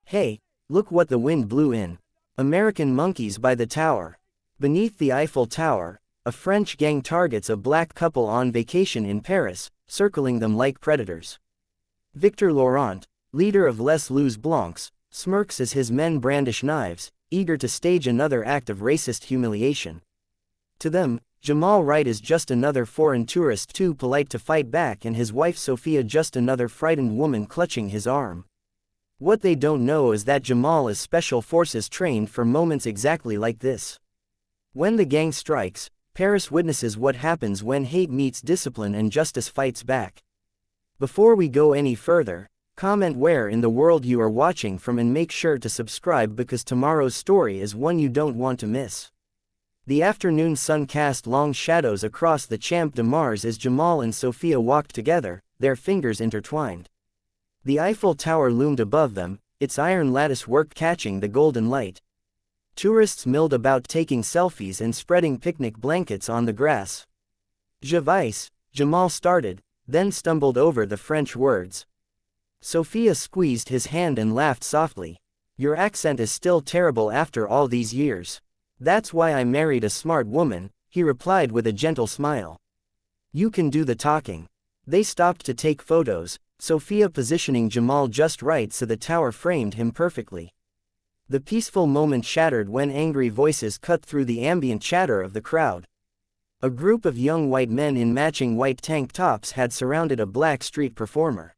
Hey, look what the wind blew in. American monkeys by the tower. Beneath the Eiffel Tower, a French gang targets a black couple on vacation in Paris, circling them like predators. Victor Laurent, leader of Les Loups Blancs, smirks as his men brandish knives, eager to stage another act of racist humiliation. To them, Jamal Wright is just another foreign tourist too polite to fight back, and his wife Sophia just another frightened woman clutching his arm. What they don't know is that Jamal is special forces trained for moments exactly like this. When the gang strikes, Paris witnesses what happens when hate meets discipline and justice fights back. Before we go any further, comment where in the world you are watching from and make sure to subscribe, because tomorrow's story is one you don't want to miss. The afternoon sun cast long shadows across the Champ de Mars as Jamal and Sophia walked together, their fingers intertwined. The Eiffel Tower loomed above them, its iron lattice work catching the golden light. Tourists milled about taking selfies and spreading picnic blankets on the grass. Je vais, Jamal started, then stumbled over the French words. Sophia squeezed his hand and laughed softly. Your accent is still terrible after all these years. That's why I married a smart woman, he replied with a gentle smile. You can do the talking. They stopped to take photos, Sophia positioning Jamal just right so the tower framed him perfectly. The peaceful moment shattered when angry voices cut through the ambient chatter of the crowd. A group of young white men in matching white tank tops had surrounded a black street performer.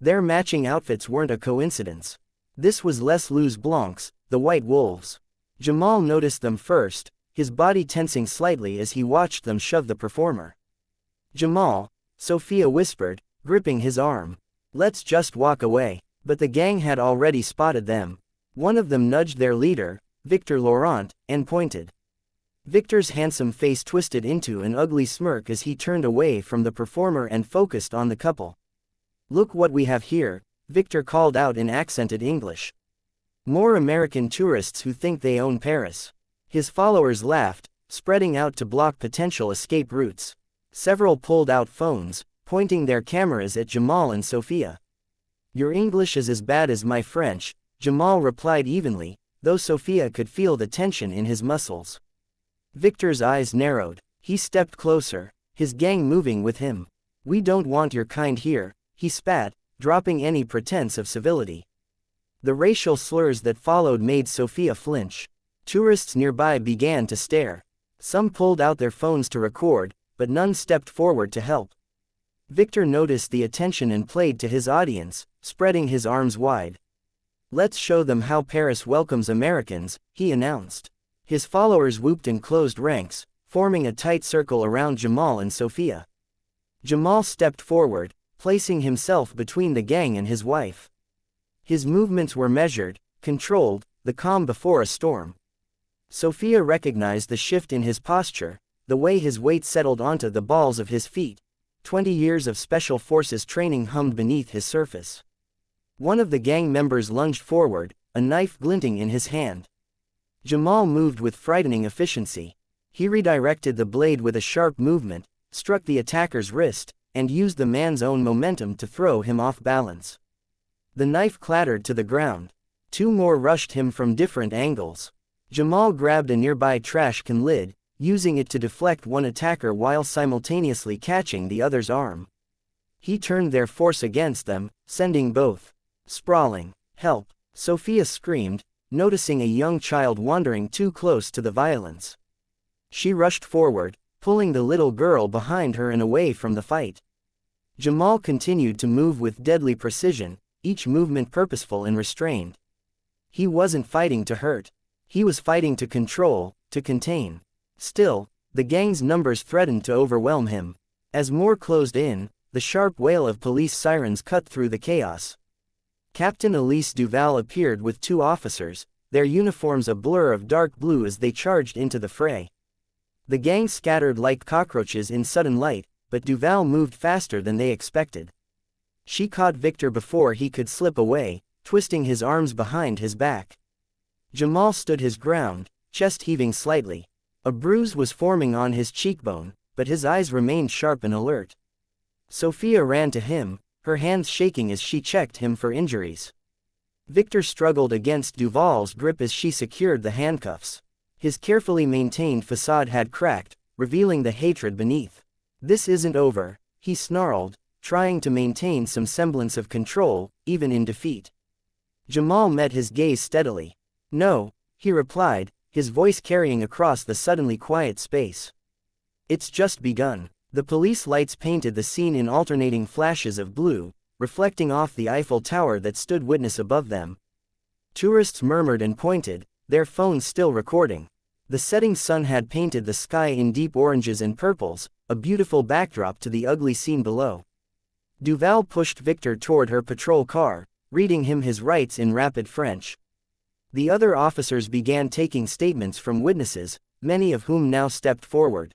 Their matching outfits weren't a coincidence. This was Les Loups Blancs, the White Wolves. Jamal noticed them first, his body tensing slightly as he watched them shove the performer. Jamal, Sophia whispered, gripping his arm. Let's just walk away. But the gang had already spotted them. One of them nudged their leader, Victor Laurent, and pointed. Victor's handsome face twisted into an ugly smirk as he turned away from the performer and focused on the couple. Look what we have here, Victor called out in accented English. More American tourists who think they own Paris. His followers laughed, spreading out to block potential escape routes. Several pulled out phones, pointing their cameras at Jamal and Sophia. Your English is as bad as my French, Jamal replied evenly, though Sophia could feel the tension in his muscles. Victor's eyes narrowed. He stepped closer, his gang moving with him. We don't want your kind here, he spat, dropping any pretense of civility. The racial slurs that followed made Sophia flinch. Tourists nearby began to stare. Some pulled out their phones to record, but none stepped forward to help. Victor noticed the attention and played to his audience, spreading his arms wide. Let's show them how Paris welcomes Americans, he announced. His followers whooped in closed ranks, forming a tight circle around Jamal and Sophia. Jamal stepped forward, placing himself between the gang and his wife. His movements were measured, controlled, the calm before a storm. Sophia recognized the shift in his posture, the way his weight settled onto the balls of his feet. 20 years of special forces training hummed beneath his surface. One of the gang members lunged forward, a knife glinting in his hand. Jamal moved with frightening efficiency. He redirected the blade with a sharp movement, struck the attacker's wrist, and used the man's own momentum to throw him off balance. The knife clattered to the ground. Two more rushed him from different angles. Jamal grabbed a nearby trash can lid, using it to deflect one attacker while simultaneously catching the other's arm. He turned their force against them, sending both sprawling. Help! Sophia screamed, noticing a young child wandering too close to the violence. She rushed forward, pulling the little girl behind her and away from the fight. Jamal continued to move with deadly precision, each movement purposeful and restrained. He wasn't fighting to hurt. He was fighting to control, to contain. Still, the gang's numbers threatened to overwhelm him. As more closed in, the sharp wail of police sirens cut through the chaos. Captain Elise Duval appeared with two officers, their uniforms a blur of dark blue as they charged into the fray. The gang scattered like cockroaches in sudden light, but Duval moved faster than they expected. She caught Victor before he could slip away, twisting his arms behind his back. Jamal stood his ground, chest heaving slightly. A bruise was forming on his cheekbone, but his eyes remained sharp and alert. Sophia ran to him, her hands shaking as she checked him for injuries. Victor struggled against Duval's grip as she secured the handcuffs. His carefully maintained facade had cracked, revealing the hatred beneath. "This isn't over," he snarled, trying to maintain some semblance of control, even in defeat. Jamal met his gaze steadily. "No," he replied, his voice carrying across the suddenly quiet space. "It's just begun." The police lights painted the scene in alternating flashes of blue, reflecting off the Eiffel Tower that stood witness above them. Tourists murmured and pointed, their phones still recording. The setting sun had painted the sky in deep oranges and purples, a beautiful backdrop to the ugly scene below. Duval pushed Victor toward her patrol car, reading him his rights in rapid French. The other officers began taking statements from witnesses, many of whom now stepped forward.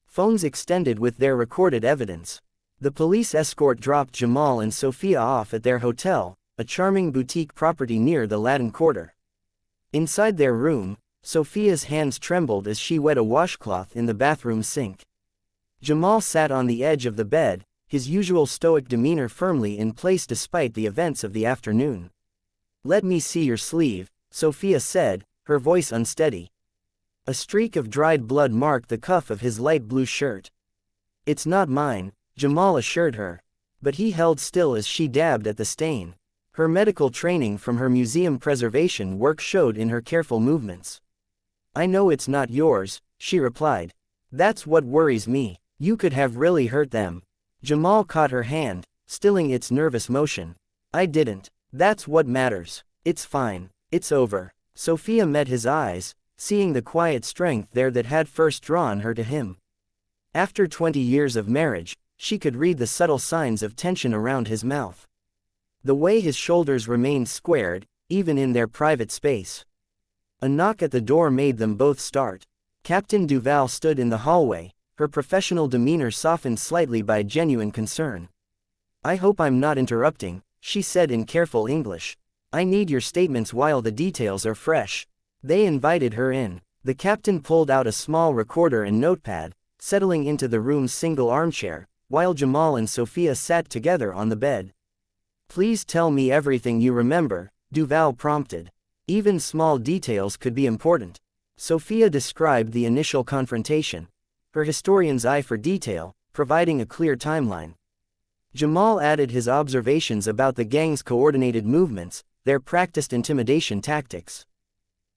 Phones extended with their recorded evidence. The police escort dropped Jamal and Sophia off at their hotel, a charming boutique property near the Latin Quarter. Inside their room, Sophia's hands trembled as she wet a washcloth in the bathroom sink. Jamal sat on the edge of the bed, his usual stoic demeanor firmly in place despite the events of the afternoon. "Let me see your sleeve," Sophia said, her voice unsteady. A streak of dried blood marked the cuff of his light blue shirt. "It's not mine," Jamal assured her. But he held still as she dabbed at the stain. Her medical training from her museum preservation work showed in her careful movements. "I know it's not yours," she replied. "That's what worries me. You could have really hurt them." Jamal caught her hand, stilling its nervous motion. "I didn't. That's what matters. It's fine. It's over." Sophia met his eyes, seeing the quiet strength there that had first drawn her to him. After 20 years of marriage, she could read the subtle signs of tension around his mouth. The way his shoulders remained squared, even in their private space. A knock at the door made them both start. Captain Duval stood in the hallway, her professional demeanor softened slightly by genuine concern. "I hope I'm not interrupting," she said in careful English. "I need your statements while the details are fresh." They invited her in. The captain pulled out a small recorder and notepad, settling into the room's single armchair, while Jamal and Sophia sat together on the bed. "Please tell me everything you remember," Duval prompted. Even small details could be important. Sophia described the initial confrontation, her historian's eye for detail, providing a clear timeline. Jamal added his observations about the gang's coordinated movements, their practiced intimidation tactics.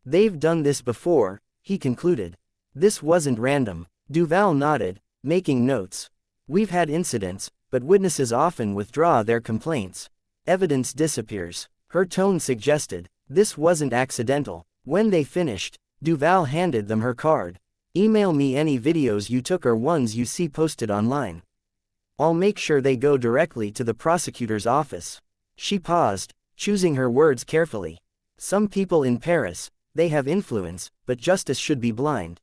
"They've done this before," he concluded. "This wasn't random." Duval nodded, making notes. "We've had incidents, but witnesses often withdraw their complaints. Evidence disappears." Her tone suggested, this wasn't accidental. When they finished, Duval handed them her card. "Email me any videos you took or ones you see posted online. I'll make sure they go directly to the prosecutor's office." She paused, choosing her words carefully. "Some people in Paris, they have influence, but justice should be blind."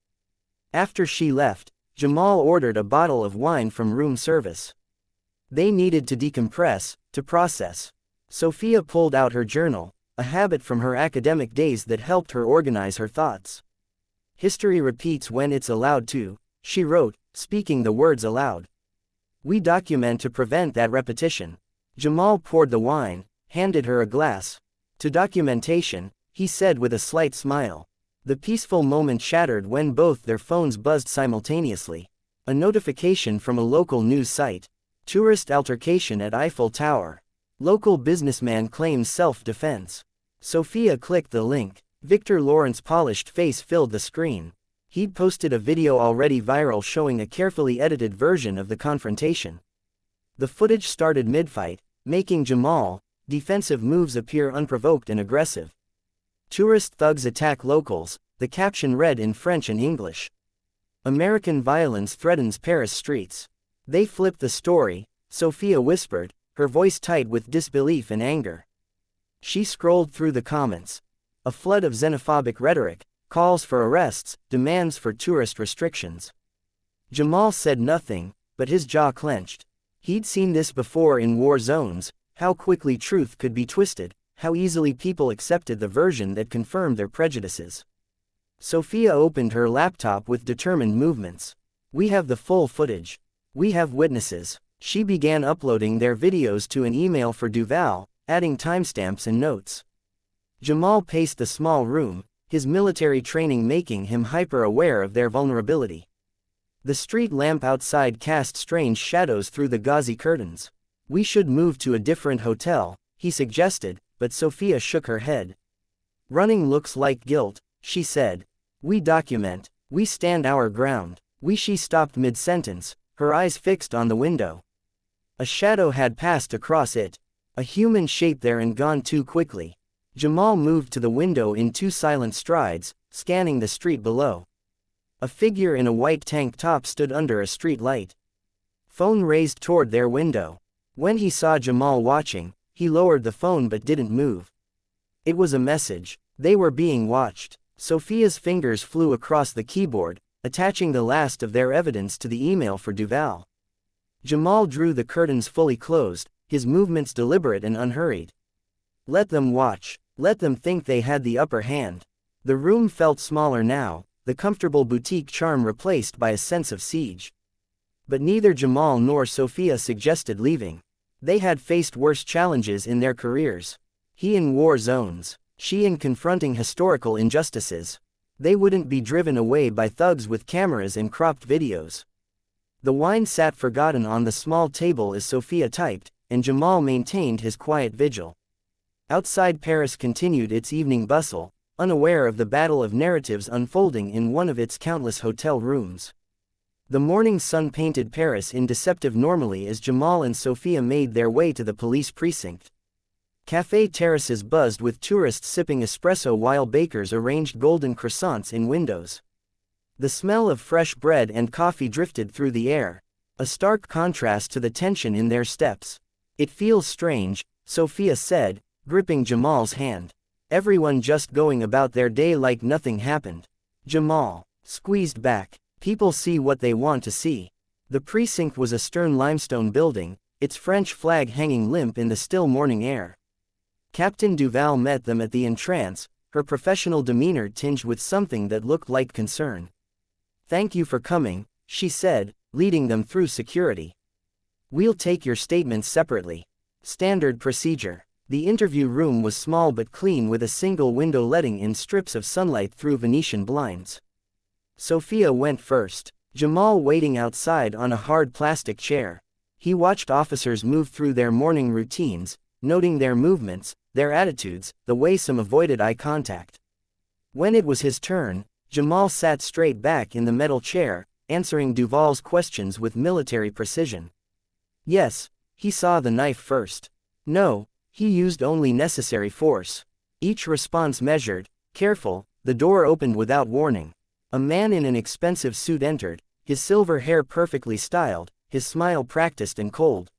After she left, Jamal ordered a bottle of wine from room service. They needed to decompress, to process. Sophia pulled out her journal, a habit from her academic days that helped her organize her thoughts. "History repeats when it's allowed to," she wrote, speaking the words aloud. "We document to prevent that repetition." Jamal poured the wine, handed her a glass. "To documentation," he said with a slight smile. The peaceful moment shattered when both their phones buzzed simultaneously. A notification from a local news site. "Tourist altercation at Eiffel Tower. Local businessman claims self-defense." Sophia clicked the link. Victor Lawrence's polished face filled the screen. He'd posted a video already viral showing a carefully edited version of the confrontation. The footage started mid-fight, making Jamal, defensive moves appear unprovoked and aggressive. "Tourist thugs attack locals," the caption read in French and English. "American violence threatens Paris streets." "They flipped the story," Sophia whispered, her voice tight with disbelief and anger. She scrolled through the comments. A flood of xenophobic rhetoric, calls for arrests, demands for tourist restrictions. Jamal said nothing, but his jaw clenched. He'd seen this before in war zones, how quickly truth could be twisted, how easily people accepted the version that confirmed their prejudices. Sophia opened her laptop with determined movements. "We have the full footage. We have witnesses." She began uploading their videos to an email for Duval, adding timestamps and notes. Jamal paced the small room, his military training making him hyper-aware of their vulnerability. The street lamp outside cast strange shadows through the gauzy curtains. "We should move to a different hotel," he suggested, but Sophia shook her head. "Running looks like guilt," she said. "We document. We stand our ground. She stopped mid-sentence, her eyes fixed on the window. A shadow had passed across it. A human shape there and gone too quickly. Jamal moved to the window in 2 silent strides, scanning the street below. A figure in a white tank top stood under a street light. Phone raised toward their window. When he saw Jamal watching, he lowered the phone but didn't move. It was a message. They were being watched. Sophia's fingers flew across the keyboard, attaching the last of their evidence to the email for Duval. Jamal drew the curtains fully closed, his movements deliberate and unhurried. Let them watch. Let them think they had the upper hand. The room felt smaller now, the comfortable boutique charm replaced by a sense of siege. But neither Jamal nor Sophia suggested leaving. They had faced worse challenges in their careers. He in war zones, she in confronting historical injustices. They wouldn't be driven away by thugs with cameras and cropped videos. The wine sat forgotten on the small table as Sophia typed, and Jamal maintained his quiet vigil. Outside Paris continued its evening bustle, unaware of the battle of narratives unfolding in one of its countless hotel rooms. The morning sun painted Paris in deceptive normalcy as Jamal and Sophia made their way to the police precinct. Café terraces buzzed with tourists sipping espresso while bakers arranged golden croissants in windows. The smell of fresh bread and coffee drifted through the air, a stark contrast to the tension in their steps. "It feels strange," Sophia said, gripping Jamal's hand. "Everyone just going about their day like nothing happened." Jamal squeezed back. "People see what they want to see." The precinct was a stern limestone building, its French flag hanging limp in the still morning air. Captain Duval met them at the entrance, her professional demeanor tinged with something that looked like concern. "Thank you for coming," she said, leading them through security. "We'll take your statements separately." Standard procedure. The interview room was small but clean with a single window letting in strips of sunlight through Venetian blinds. Sophia went first, Jamal waiting outside on a hard plastic chair. He watched officers move through their morning routines, noting their movements, their attitudes, the way some avoided eye contact. When it was his turn, Jamal sat straight back in the metal chair, answering Duval's questions with military precision. Yes, he saw the knife first. No, he used only necessary force. Each response measured, careful. The door opened without warning. A man in an expensive suit entered, his silver hair perfectly styled, his smile practiced and cold.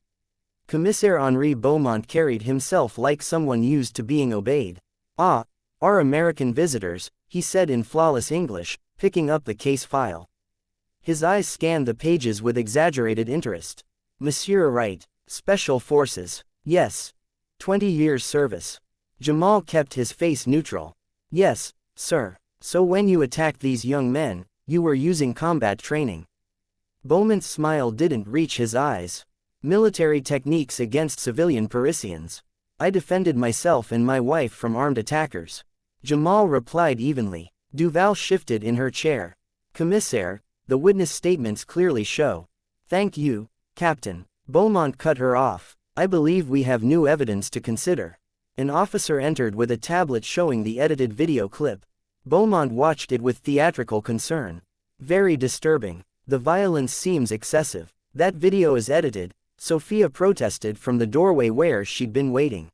Commissaire Henri Beaumont carried himself like someone used to being obeyed. "Ah, our American visitors," he said in flawless English, picking up the case file. His eyes scanned the pages with exaggerated interest. "Monsieur Wright, Special Forces." "Yes." 20 years service. Jamal kept his face neutral. "Yes, sir." "So when you attacked these young men, you were using combat training?" Beaumont's smile didn't reach his eyes. "Military techniques against civilian Parisians. I defended myself and my wife from armed attackers." Jamal replied evenly. Duval shifted in her chair. "Commissaire, the witness statements clearly show." "Thank you, Captain." Beaumont cut her off. "I believe we have new evidence to consider." An officer entered with a tablet showing the edited video clip. Beaumont watched it with theatrical concern. "Very disturbing. The violence seems excessive." "That video is edited," Sophia protested from the doorway where she'd been waiting.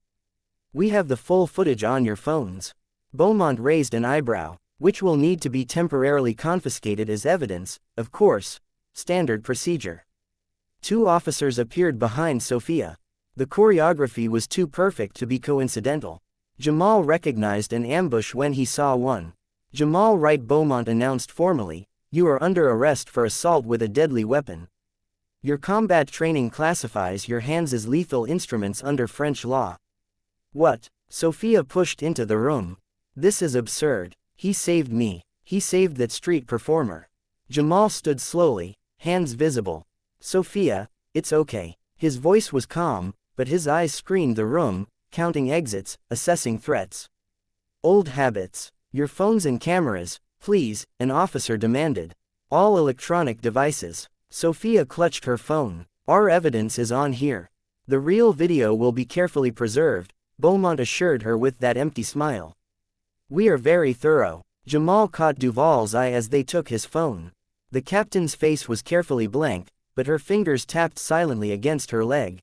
"We have the full footage on your phones." Beaumont raised an eyebrow. "Which will need to be temporarily confiscated as evidence, of course. Standard procedure." 2 officers appeared behind Sophia. The choreography was too perfect to be coincidental. Jamal recognized an ambush when he saw one. "Jamal Wright," Beaumont announced formally, "you are under arrest for assault with a deadly weapon. Your combat training classifies your hands as lethal instruments under French law." "What?" Sophia pushed into the room. "This is absurd. He saved me. He saved that street performer." Jamal stood slowly, hands visible. "Sophia, it's okay." His voice was calm, but his eyes screened the room, counting exits, assessing threats. Old habits. Your phones and cameras, please, an officer demanded. All electronic devices. Sophia clutched her phone. Our evidence is on here. The real video will be carefully preserved, Beaumont assured her with that empty smile. We are very thorough. Jamal caught Duval's eye as they took his phone. The captain's face was carefully blanked, but her fingers tapped silently against her leg.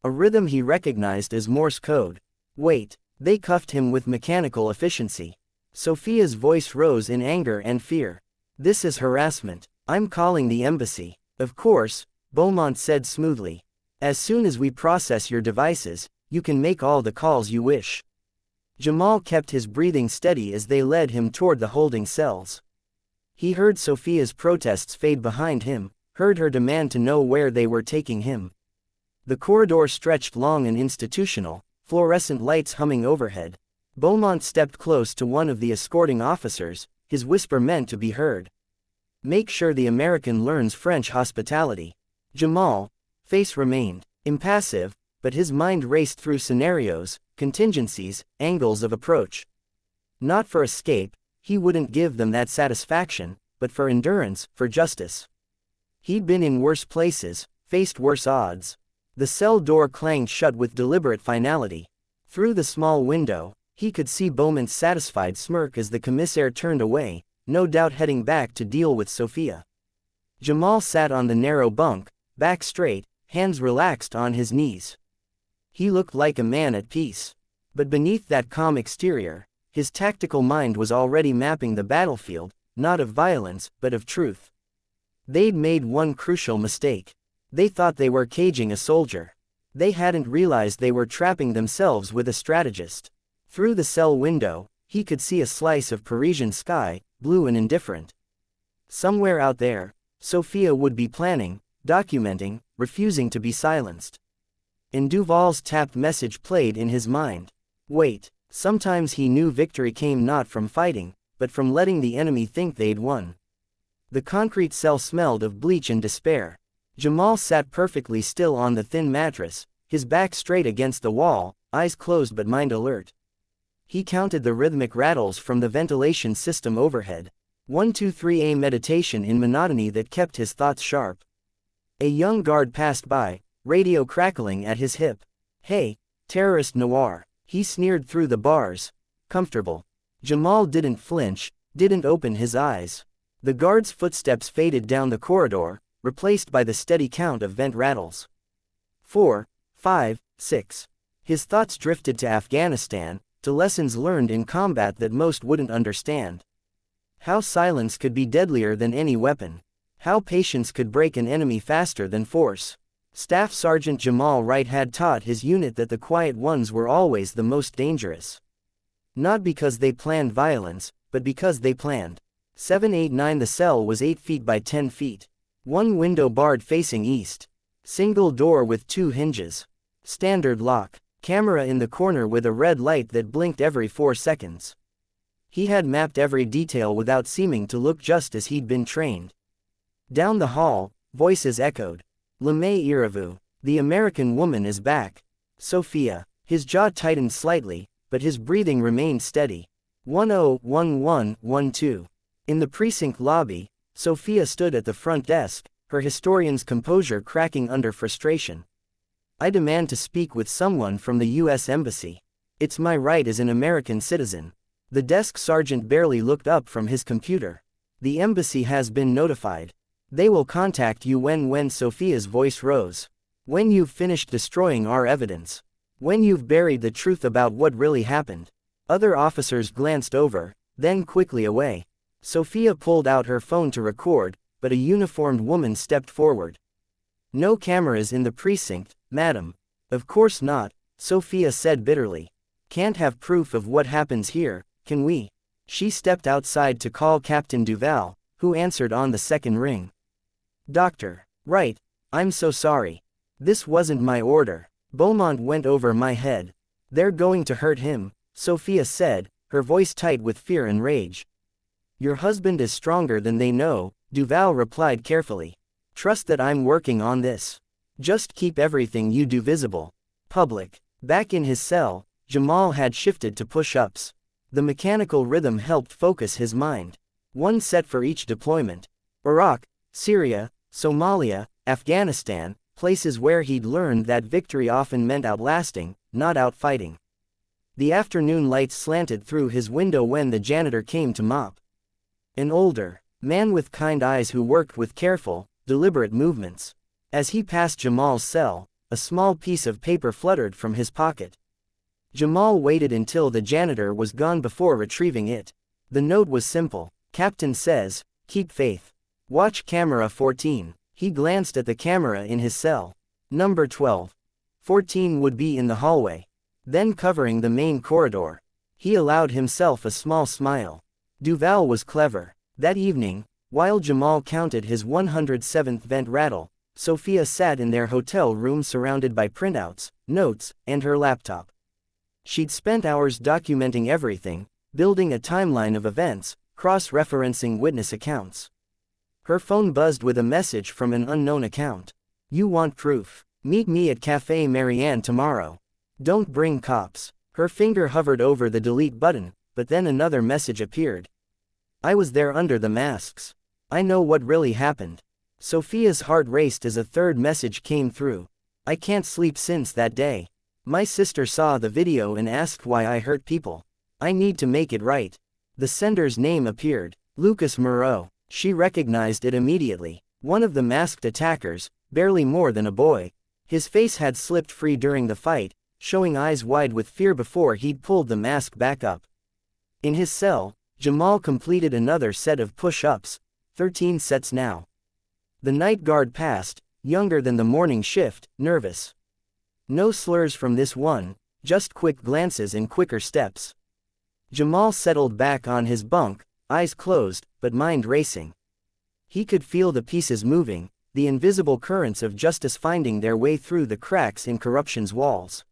A rhythm he recognized as Morse code. Wait, they cuffed him with mechanical efficiency. Sophia's voice rose in anger and fear. This is harassment. I'm calling the embassy. Of course, Beaumont said smoothly. As soon as we process your devices, you can make all the calls you wish. Jamal kept his breathing steady as they led him toward the holding cells. He heard Sophia's protests fade behind him, heard her demand to know where they were taking him. The corridor stretched long and institutional, fluorescent lights humming overhead. Beaumont stepped close to one of the escorting officers, his whisper meant to be heard. Make sure the American learns French hospitality. Jamal, face remained impassive, but his mind raced through scenarios, contingencies, angles of approach. Not for escape, he wouldn't give them that satisfaction, but for endurance, for justice. He'd been in worse places, faced worse odds. The cell door clanged shut with deliberate finality. Through the small window, he could see Beaumont's satisfied smirk as the commissaire turned away, no doubt heading back to deal with Sophia. Jamal sat on the narrow bunk, back straight, hands relaxed on his knees. He looked like a man at peace. But beneath that calm exterior, his tactical mind was already mapping the battlefield, not of violence, but of truth. They'd made one crucial mistake. They thought they were caging a soldier. They hadn't realized they were trapping themselves with a strategist. Through the cell window, he could see a slice of Parisian sky, blue and indifferent. Somewhere out there, Sophia would be planning, documenting, refusing to be silenced. And Duval's tapped message played in his mind. Wait, sometimes he knew victory came not from fighting, but from letting the enemy think they'd won. The concrete cell smelled of bleach and despair. Jamal sat perfectly still on the thin mattress, his back straight against the wall, eyes closed but mind alert. He counted the rhythmic rattles from the ventilation system overhead. 1, 2, 3, a meditation in monotony that kept his thoughts sharp. A young guard passed by, radio crackling at his hip. Hey, terrorist noir, he sneered through the bars. Comfortable. Jamal didn't flinch, didn't open his eyes. The guard's footsteps faded down the corridor, replaced by the steady count of vent rattles. 4, 5, 6. His thoughts drifted to Afghanistan, to lessons learned in combat that most wouldn't understand. How silence could be deadlier than any weapon. How patience could break an enemy faster than force. Staff Sergeant Jamal Wright had taught his unit that the quiet ones were always the most dangerous. Not because they planned violence, but because they planned. 789. The cell was 8 feet by 10 feet. One window barred facing east. Single door with 2 hinges. Standard lock. Camera in the corner with a red light that blinked every 4 seconds. He had mapped every detail without seeming to look, just as he'd been trained. Down the hall, voices echoed. Le May Iravu. The American woman is back. Sophia. His jaw tightened slightly, but his breathing remained steady. 101112. In the precinct lobby, Sophia stood at the front desk, her historian's composure cracking under frustration. I demand to speak with someone from the U.S. Embassy. It's my right as an American citizen. The desk sergeant barely looked up from his computer. The embassy has been notified. They will contact you when Sophia's voice rose. When you've finished destroying our evidence. When you've buried the truth about what really happened. Other officers glanced over, then quickly away. Sophia pulled out her phone to record, but a uniformed woman stepped forward. No cameras in the precinct, madam. Of course not, Sophia said bitterly. Can't have proof of what happens here, can we? She stepped outside to call Captain Duval, who answered on the second ring. Doctor. Right, I'm so sorry. This wasn't my order. Beaumont went over my head. They're going to hurt him, Sophia said, her voice tight with fear and rage. Your husband is stronger than they know, Duval replied carefully. Trust that I'm working on this. Just keep everything you do visible. Public. Back in his cell, Jamal had shifted to push-ups. The mechanical rhythm helped focus his mind. One set for each deployment. Iraq, Syria, Somalia, Afghanistan, places where he'd learned that victory often meant outlasting, not outfighting. The afternoon lights slanted through his window when the janitor came to mop. An older man with kind eyes who worked with careful, deliberate movements. As he passed Jamal's cell, a small piece of paper fluttered from his pocket. Jamal waited until the janitor was gone before retrieving it. The note was simple. Captain says, keep faith. Watch camera 14. He glanced at the camera in his cell. Number 12. 14 would be in the hallway. Then covering the main corridor. He allowed himself a small smile. Duval was clever. That evening, while Jamal counted his 107th vent rattle, Sophia sat in their hotel room surrounded by printouts, notes, and her laptop. She'd spent hours documenting everything, building a timeline of events, cross-referencing witness accounts. Her phone buzzed with a message from an unknown account. You want proof? Meet me at Café Marianne tomorrow. Don't bring cops. Her finger hovered over the delete button, but then another message appeared. I was there under the masks. I know what really happened. Sophia's heart raced as a third message came through. I can't sleep since that day. My sister saw the video and asked why I hurt people. I need to make it right. The sender's name appeared. Lucas Moreau. She recognized it immediately. One of the masked attackers, barely more than a boy. His face had slipped free during the fight, showing eyes wide with fear before he'd pulled the mask back up. In his cell, Jamal completed another set of push-ups, 13 sets now. The night guard passed, younger than the morning shift, nervous. No slurs from this one, just quick glances and quicker steps. Jamal settled back on his bunk, eyes closed, but mind racing. He could feel the pieces moving, the invisible currents of justice finding their way through the cracks in corruption's walls.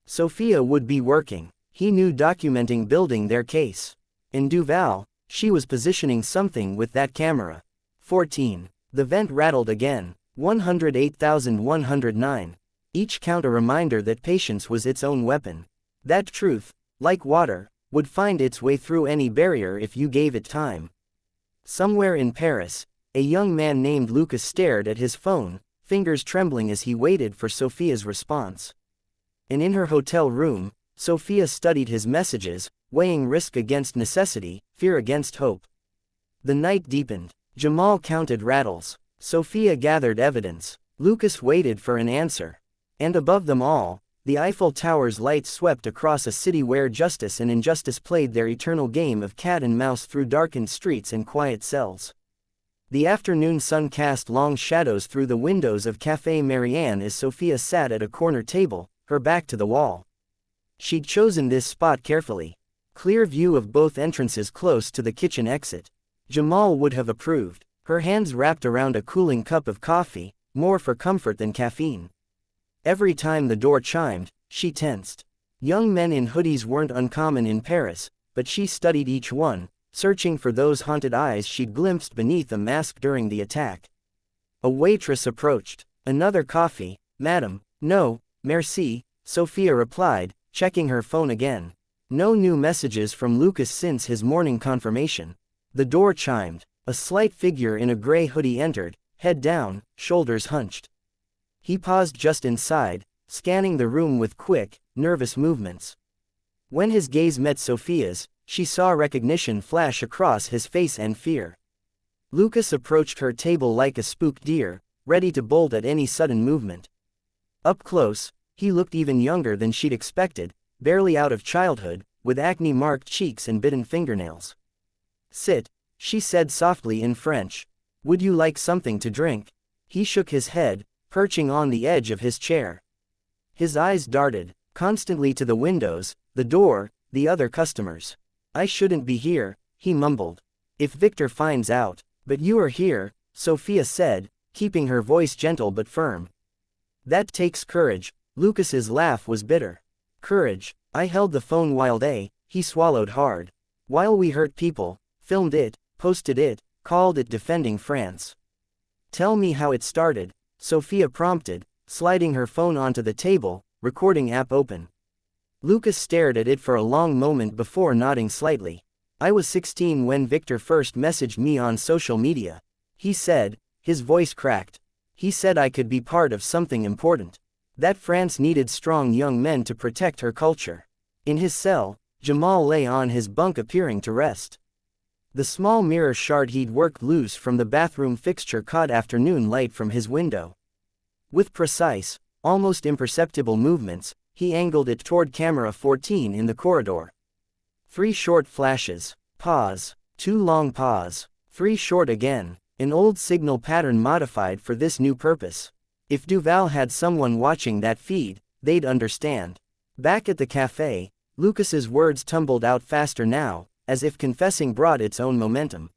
Sophia would be working. He knew documenting building their case. In Duval, she was positioning something with that camera. 14. The vent rattled again. 108,109. Each count a reminder that patience was its own weapon. That truth, like water, would find its way through any barrier if you gave it time. Somewhere in Paris, a young man named Lucas stared at his phone, fingers trembling as he waited for Sophia's response. And in her hotel room, Sophia studied his messages, weighing risk against necessity, fear against hope. The night deepened. Jamal counted rattles. Sophia gathered evidence. Lucas waited for an answer. And above them all, the Eiffel Tower's lights swept across a city where justice and injustice played their eternal game of cat and mouse through darkened streets and quiet cells. The afternoon sun cast long shadows through the windows of Café Marianne as Sophia sat at a corner table, her back to the wall. She'd chosen this spot carefully. Clear view of both entrances close to the kitchen exit. Jamal would have approved. Her hands wrapped around a cooling cup of coffee, more for comfort than caffeine. Every time the door chimed, she tensed. Young men in hoodies weren't uncommon in Paris, but she studied each one, searching for those haunted eyes she'd glimpsed beneath a mask during the attack. A waitress approached. Another coffee, madam? No, merci, Sophia replied, checking her phone again. No new messages from Lucas since his morning confirmation. The door chimed. A slight figure in a gray hoodie entered, head down, shoulders hunched. He paused just inside, scanning the room with quick, nervous movements. When his gaze met Sophia's, she saw recognition flash across his face and fear. Lucas approached her table like a spooked deer, ready to bolt at any sudden movement. Up close, he looked even younger than she'd expected, barely out of childhood, with acne-marked cheeks and bitten fingernails. Sit, she said softly in French. Would you like something to drink? He shook his head, perching on the edge of his chair. His eyes darted, constantly to the windows, the door, the other customers. I shouldn't be here, he mumbled. If Victor finds out. But you are here, Sophia said, keeping her voice gentle but firm. That takes courage. Lucas's laugh was bitter. Courage. I held the phone while he swallowed hard. While we hurt people, filmed it, posted it, called it defending France. Tell me how it started, Sophia prompted, sliding her phone onto the table, recording app open. Lucas stared at it for a long moment before nodding slightly. I was 16 when Victor first messaged me on social media. He said, his voice cracked. He said I could be part of something important. That France needed strong young men to protect her culture. In his cell, Jamal lay on his bunk appearing to rest. The small mirror shard he'd worked loose from the bathroom fixture caught afternoon light from his window. With precise, almost imperceptible movements, he angled it toward camera 14 in the corridor. 3 short flashes. Pause. 2 long pause. 3 short again. An old signal pattern modified for this new purpose. If Duval had someone watching that feed, they'd understand. Back at the cafe, Lucas's words tumbled out faster now, as if confessing brought its own momentum.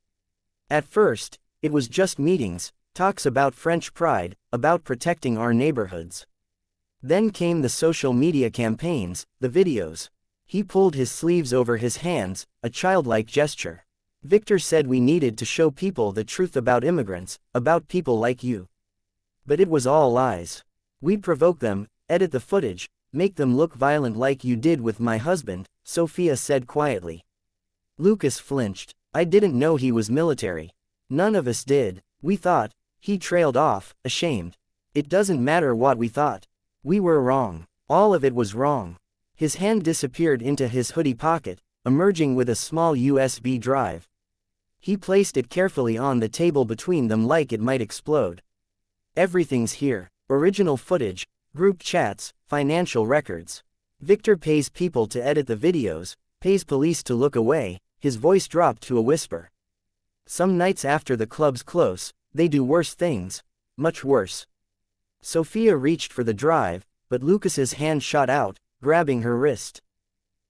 At first, it was just meetings, talks about French pride, about protecting our neighborhoods. Then came the social media campaigns, the videos. He pulled his sleeves over his hands, a childlike gesture. Victor said we needed to show people the truth about immigrants, about people like you. But it was all lies. We'd provoke them, edit the footage, make them look violent like you did with my husband, Sophia said quietly. Lucas flinched. I didn't know he was military. None of us did. We thought. He trailed off, ashamed. It doesn't matter what we thought. We were wrong. All of it was wrong. His hand disappeared into his hoodie pocket, emerging with a small USB drive. He placed it carefully on the table between them like it might explode. Everything's here. Original footage, group chats, financial records. Victor pays people to edit the videos, pays police to look away. His voice dropped to a whisper. Some nights after the club's close, they do worse things. Much worse. Sophia reached for the drive, but Lucas's hand shot out, grabbing her wrist.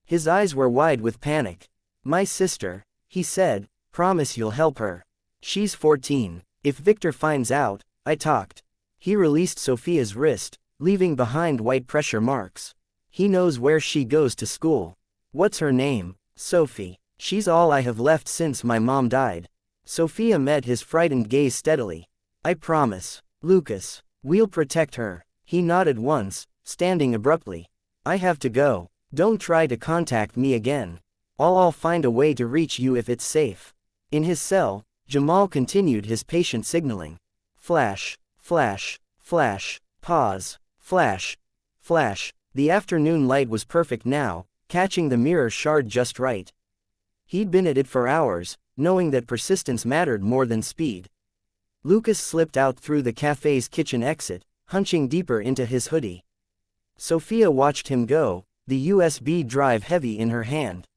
His eyes were wide with panic. My sister, he said, promise you'll help her. She's 14. If Victor finds out, I talked. He released Sophia's wrist, leaving behind white pressure marks. He knows where she goes to school. What's her name? Sophie. She's all I have left since my mom died. Sophia met his frightened gaze steadily. I promise. Lucas. We'll protect her. He nodded once, standing abruptly. I have to go. Don't try to contact me again. I'll find a way to reach you if it's safe. In his cell, Jamal continued his patient signaling. Flash, flash, flash, pause, flash, flash. The afternoon light was perfect now, catching the mirror shard just right. He'd been at it for hours, knowing that persistence mattered more than speed. Lucas slipped out through the cafe's kitchen exit, hunching deeper into his hoodie. Sophia watched him go, the USB drive heavy in her hand.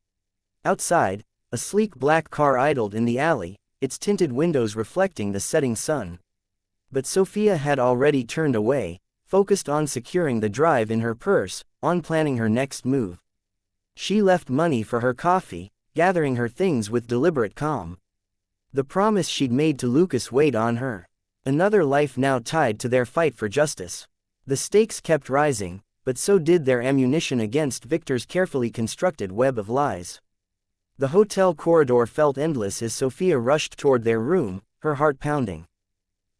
Outside, a sleek black car idled in the alley, its tinted windows reflecting the setting sun. But Sophia had already turned away, focused on securing the drive in her purse, on planning her next move. She left money for her coffee, gathering her things with deliberate calm. The promise she'd made to Lucas weighed on her. Another life now tied to their fight for justice. The stakes kept rising, but so did their ammunition against Victor's carefully constructed web of lies. The hotel corridor felt endless as Sophia rushed toward their room, her heart pounding.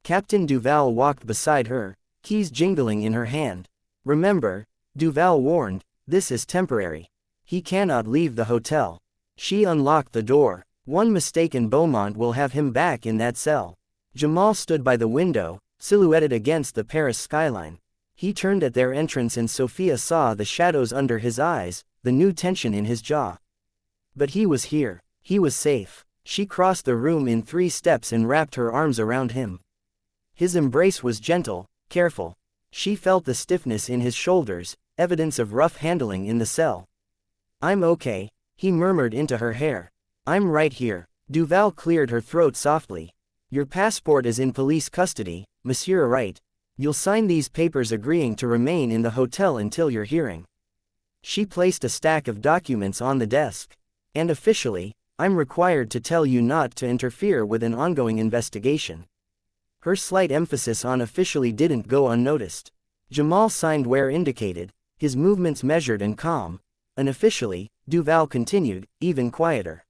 Captain Duval walked beside her, keys jingling in her hand. Remember, Duval warned, this is temporary. He cannot leave the hotel. She unlocked the door. One mistake and Beaumont will have him back in that cell. Jamal stood by the window, silhouetted against the Paris skyline. He turned at their entrance and Sophia saw the shadows under his eyes, the new tension in his jaw. But he was here. He was safe. She crossed the room in 3 steps and wrapped her arms around him. His embrace was gentle, careful. She felt the stiffness in his shoulders, evidence of rough handling in the cell. I'm okay, he murmured into her hair. I'm right here. Duval cleared her throat softly. Your passport is in police custody, Monsieur Wright. You'll sign these papers agreeing to remain in the hotel until your hearing. She placed a stack of documents on the desk. And officially, I'm required to tell you not to interfere with an ongoing investigation. Her slight emphasis on officially didn't go unnoticed. Jamal signed where indicated, his movements measured and calm. Unofficially, Duval continued, even quieter.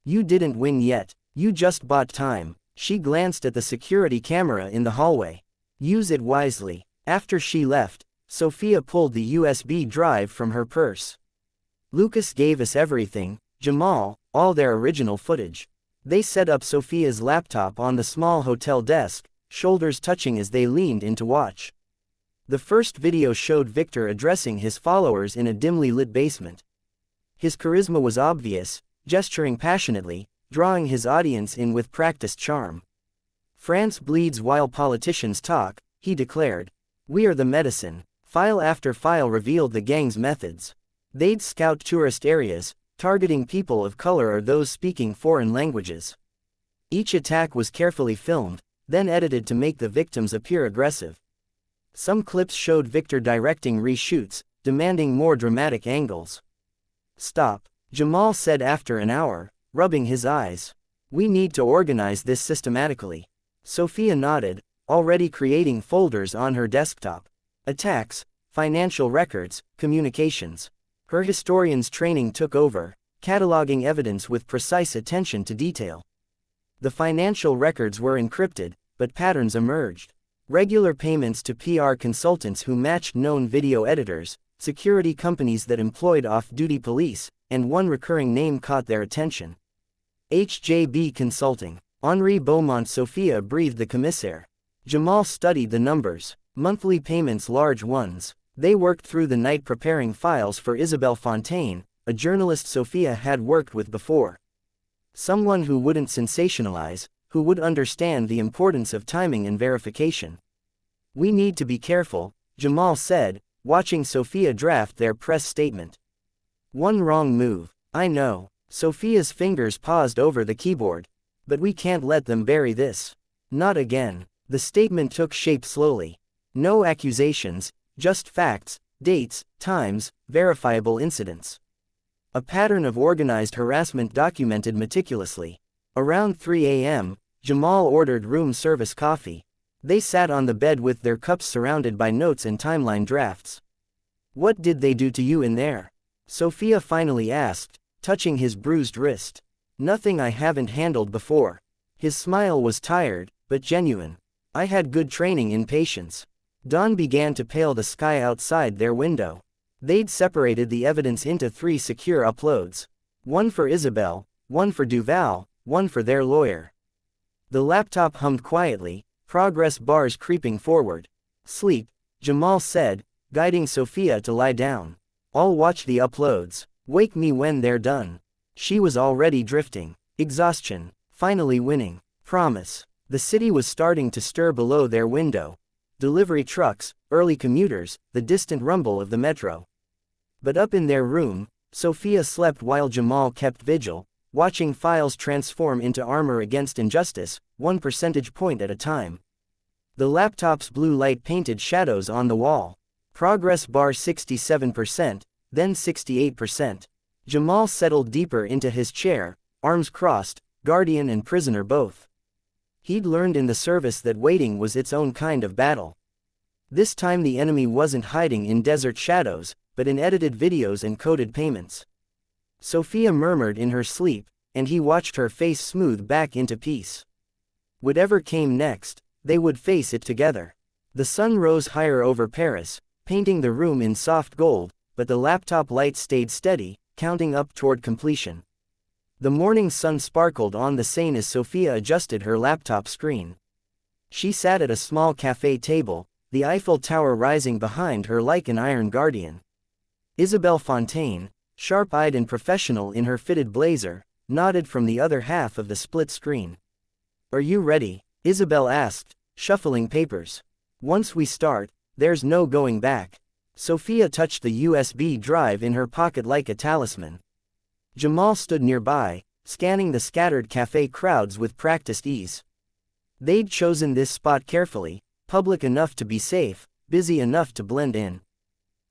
You didn't win yet. You just bought time. She glanced at the security camera in the hallway. Use it wisely. After she left, Sophia pulled the USB drive from her purse. Lucas gave us everything, Jamal, all their original footage. They set up Sophia's laptop on the small hotel desk, shoulders touching as they leaned in to watch. The first video showed Victor addressing his followers in a dimly lit basement. His charisma was obvious, gesturing passionately, drawing his audience in with practiced charm. France bleeds while politicians talk, he declared. We are the medicine. File after file revealed the gang's methods. They'd scout tourist areas, targeting people of color or those speaking foreign languages. Each attack was carefully filmed, then edited to make the victims appear aggressive. Some clips showed Victor directing reshoots, demanding more dramatic angles. Stop, Jamal said after an hour, rubbing his eyes. We need to organize this systematically. Sophia nodded, already creating folders on her desktop. Attacks, financial records, communications. Her historian's training took over, cataloging evidence with precise attention to detail. The financial records were encrypted, but patterns emerged. Regular payments to PR consultants who matched known video editors, security companies that employed off-duty police, and one recurring name caught their attention. HJB Consulting. Henri Beaumont. Sophia breathed the commissaire. Jamal studied the numbers. Monthly payments, large ones. They worked through the night preparing files for Isabelle Fontaine, a journalist Sophia had worked with before. Someone who wouldn't sensationalize, who would understand the importance of timing and verification. We need to be careful, Jamal said, watching Sophia draft their press statement. One wrong move, I know. Sophia's fingers paused over the keyboard. But we can't let them bury this. Not again. The statement took shape slowly. No accusations, just facts, dates, times, verifiable incidents. A pattern of organized harassment documented meticulously. Around 3 a.m., Jamal ordered room service coffee. They sat on the bed with their cups surrounded by notes and timeline drafts. What did they do to you in there? Sophia finally asked, touching his bruised wrist. Nothing I haven't handled before. His smile was tired, but genuine. I had good training in patience. Dawn began to pale the sky outside their window. They'd separated the evidence into 3 secure uploads. One for Isabelle, one for Duval, one for their lawyer. The laptop hummed quietly, progress bars creeping forward. Sleep, Jamal said, guiding Sophia to lie down. I'll watch the uploads. Wake me when they're done. She was already drifting. Exhaustion. Finally winning. Promise. The city was starting to stir below their window. Delivery trucks, early commuters, the distant rumble of the metro. But up in their room, Sophia slept while Jamal kept vigil, watching files transform into armor against injustice, 1 percentage point at a time. The laptop's blue light painted shadows on the wall. Progress bar 67%, then 68%. Jamal settled deeper into his chair, arms crossed, guardian and prisoner both. He'd learned in the service that waiting was its own kind of battle. This time the enemy wasn't hiding in desert shadows, but in edited videos and coded payments. Sophia murmured in her sleep, and he watched her face smooth back into peace. Whatever came next, they would face it together. The sun rose higher over Paris, painting the room in soft gold, but the laptop light stayed steady, counting up toward completion. The morning sun sparkled on the Seine as Sophia adjusted her laptop screen. She sat at a small cafe table, the Eiffel Tower rising behind her like an iron guardian. Isabelle Fontaine, sharp-eyed and professional in her fitted blazer, nodded from the other half of the split screen. Are you ready? Isabelle asked, shuffling papers. Once we start, there's no going back. Sophia touched the USB drive in her pocket like a talisman. Jamal stood nearby, scanning the scattered cafe crowds with practiced ease. They'd chosen this spot carefully, public enough to be safe, busy enough to blend in.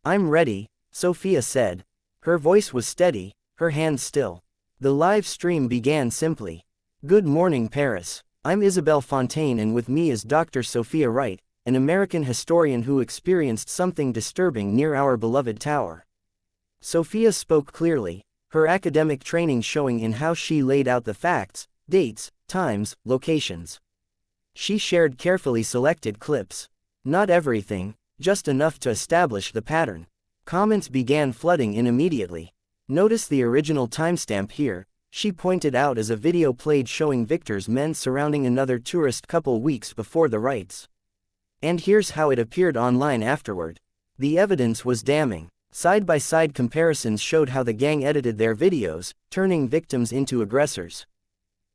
I'm ready, Sophia said. Her voice was steady, her hands still. The live stream began simply. Good morning, Paris. I'm Isabelle Fontaine, and with me is Dr. Sophia Wright, an American historian who experienced something disturbing near our beloved tower. Sophia spoke clearly, her academic training showing in how she laid out the facts, dates, times, locations. She shared carefully selected clips. Not everything, just enough to establish the pattern. Comments began flooding in immediately. Notice the original timestamp here, she pointed out as a video played showing Victor's men surrounding another tourist couple weeks before the riots. And here's how it appeared online afterward. The evidence was damning. Side-by-side comparisons showed how the gang edited their videos, turning victims into aggressors.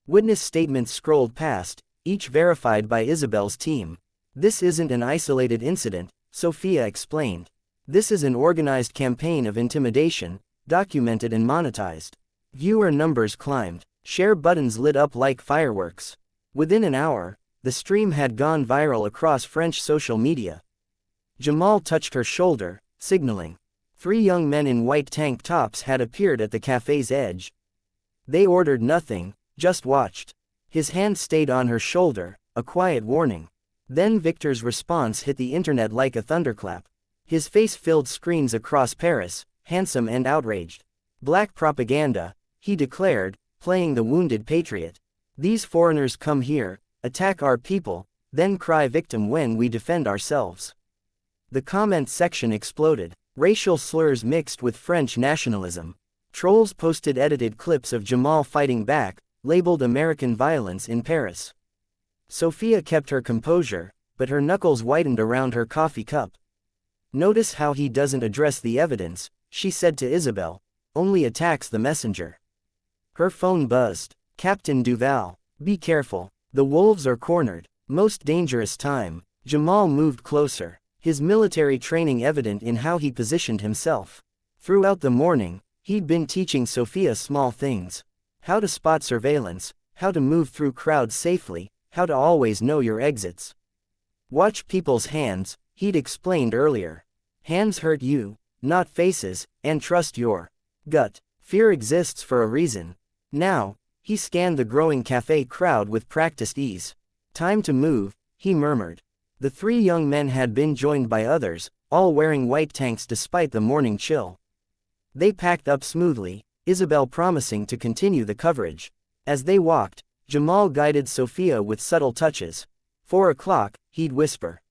Witness statements scrolled past, each verified by Isabel's team. This isn't an isolated incident, Sophia explained. This is an organized campaign of intimidation, documented and monetized. Viewer numbers climbed. Share buttons lit up like fireworks. Within an hour, the stream had gone viral across French social media. Jamal touched her shoulder, signaling. 3 young men in white tank tops had appeared at the cafe's edge. They ordered nothing, just watched. His hand stayed on her shoulder, a quiet warning. Then Victor's response hit the internet like a thunderclap. His face filled screens across Paris, handsome and outraged. Black propaganda, he declared, playing the wounded patriot. These foreigners come here, attack our people, then cry victim when we defend ourselves. The comment section exploded. Racial slurs mixed with French nationalism. Trolls posted edited clips of Jamal fighting back, labeled American violence in Paris. Sophia kept her composure, but her knuckles whitened around her coffee cup. Notice how he doesn't address the evidence, she said to Isabel, only attacks the messenger. Her phone buzzed. Captain Duval, be careful, the wolves are cornered. Most dangerous time. Jamal moved closer, his military training evident in how he positioned himself. Throughout the morning, he'd been teaching Sophia small things. How to spot surveillance, how to move through crowds safely, how to always know your exits. Watch people's hands, he'd explained earlier. Hands hurt you, not faces, and trust your gut. Fear exists for a reason. Now, he scanned the growing cafe crowd with practiced ease. Time to move, he murmured. The 3 young men had been joined by others, all wearing white tanks despite the morning chill. They packed up smoothly, Isabel promising to continue the coverage. As they walked, Jamal guided Sophia with subtle touches. 4 o'clock, he'd whisper.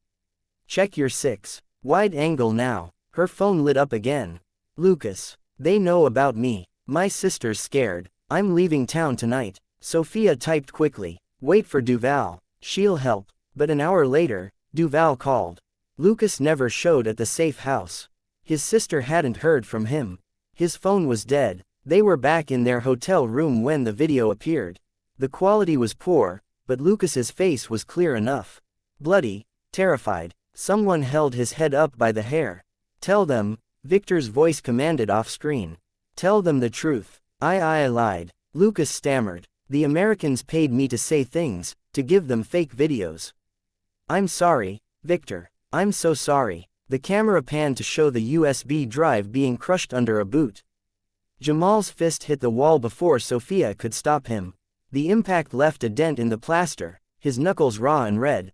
Check your 6. Wide angle now. Her phone lit up again. Lucas. They know about me. My sister's scared. I'm leaving town tonight. Sophia typed quickly. Wait for Duval. She'll help. But an hour later, Duval called. Lucas never showed at the safe house. His sister hadn't heard from him. His phone was dead. They were back in their hotel room when the video appeared. The quality was poor, but Lucas's face was clear enough. Bloody, terrified, someone held his head up by the hair. Tell them, Victor's voice commanded off-screen. Tell them the truth. I lied. Lucas stammered. The Americans paid me to say things, to give them fake videos. I'm sorry, Victor. I'm so sorry. The camera panned to show the USB drive being crushed under a boot. Jamal's fist hit the wall before Sophia could stop him. The impact left a dent in the plaster, his knuckles raw and red.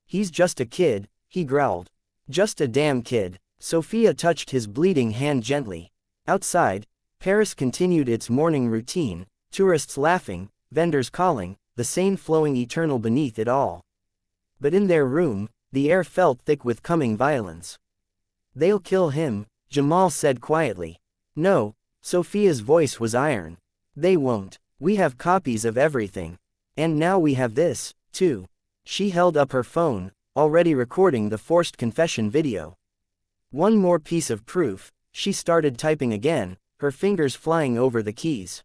He's just a kid, he growled. Just a damn kid. Sophia touched his bleeding hand gently. Outside, Paris continued its morning routine, tourists laughing, vendors calling, the Seine flowing eternal beneath it all. But in their room, the air felt thick with coming violence. They'll kill him, Jamal said quietly. No, Sophia's voice was iron. They won't. We have copies of everything. And now we have this, too. She held up her phone, already recording the forced confession video. One more piece of proof, she started typing again, her fingers flying over the keys.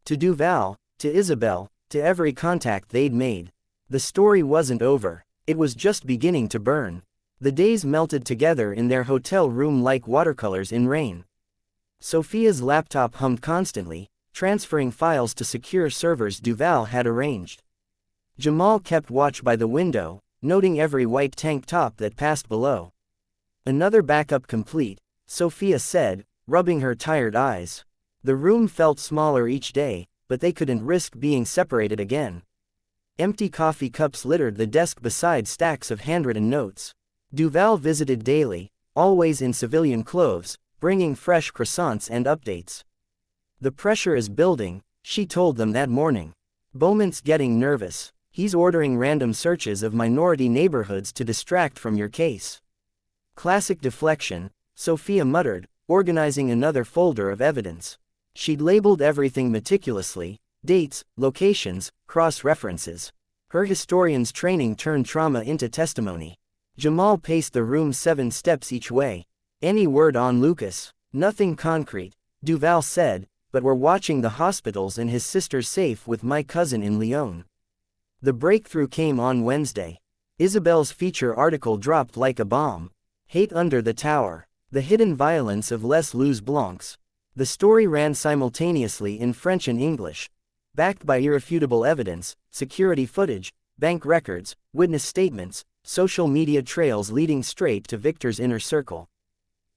To Duval, to Isabel, to every contact they'd made. The story wasn't over, it was just beginning to burn. The days melted together in their hotel room like watercolors in rain. Sophia's laptop hummed constantly, transferring files to secure servers Duval had arranged. Jamal kept watch by the window, noting every white tank top that passed below. Another backup complete, Sophia said, rubbing her tired eyes. The room felt smaller each day, but they couldn't risk being separated again. Empty coffee cups littered the desk beside stacks of handwritten notes. Duval visited daily, always in civilian clothes, bringing fresh croissants and updates. The pressure is building, she told them that morning. Beaumont's getting nervous. He's ordering random searches of minority neighborhoods to distract from your case. Classic deflection, Sophia muttered, organizing another folder of evidence. She'd labeled everything meticulously: dates, locations, cross-references. Her historian's training turned trauma into testimony. Jamal paced the room 7 steps each way. Any word on Lucas? Nothing concrete, Duval said, but we're watching the hospitals and his sister's safe with my cousin in Lyon. The breakthrough came on Wednesday. Isabelle's feature article dropped like a bomb. Hate Under the Tower. The Hidden Violence of Les Loups Blancs. The story ran simultaneously in French and English. Backed by irrefutable evidence, security footage, bank records, witness statements, social media trails leading straight to Victor's inner circle.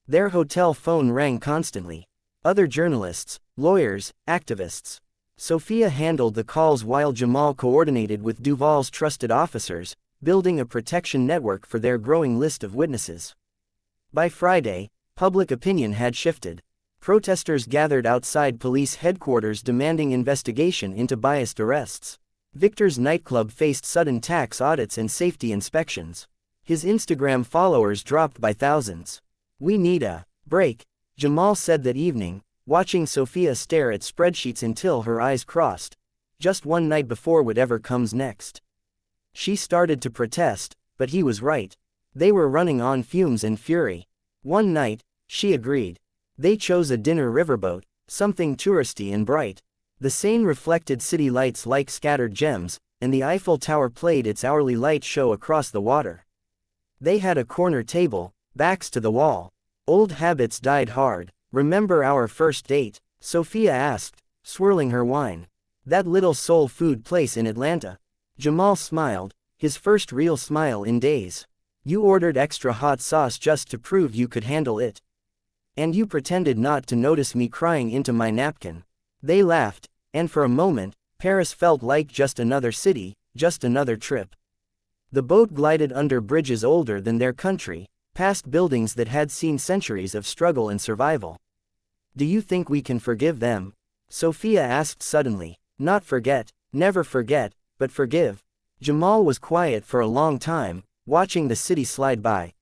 Their hotel phone rang constantly. Other journalists, lawyers, activists. Sophia handled the calls while Jamal coordinated with Duval's trusted officers, building a protection network for their growing list of witnesses. By Friday, public opinion had shifted. Protesters gathered outside police headquarters demanding investigation into biased arrests. Victor's nightclub faced sudden tax audits and safety inspections. His Instagram followers dropped by thousands. "We need a break," Jamal said that evening, watching Sophia stare at spreadsheets until her eyes crossed. Just one night before whatever comes next. She started to protest, but he was right. They were running on fumes and fury. One night, she agreed. They chose a dinner riverboat, something touristy and bright. The Seine reflected city lights like scattered gems, and the Eiffel Tower played its hourly light show across the water. They had a corner table, backs to the wall. Old habits died hard. "Remember our first date?" Sophia asked, swirling her wine. "That little soul food place in Atlanta." Jamal smiled, his first real smile in days. "You ordered extra hot sauce just to prove you could handle it. And you pretended not to notice me crying into my napkin." They laughed, and for a moment, Paris felt like just another city, just another trip. The boat glided under bridges older than their country, past buildings that had seen centuries of struggle and survival. "Do you think we can forgive them?" Sophia asked suddenly. "Not forget, never forget, but forgive." Jamal was quiet for a long time, watching the city slide by.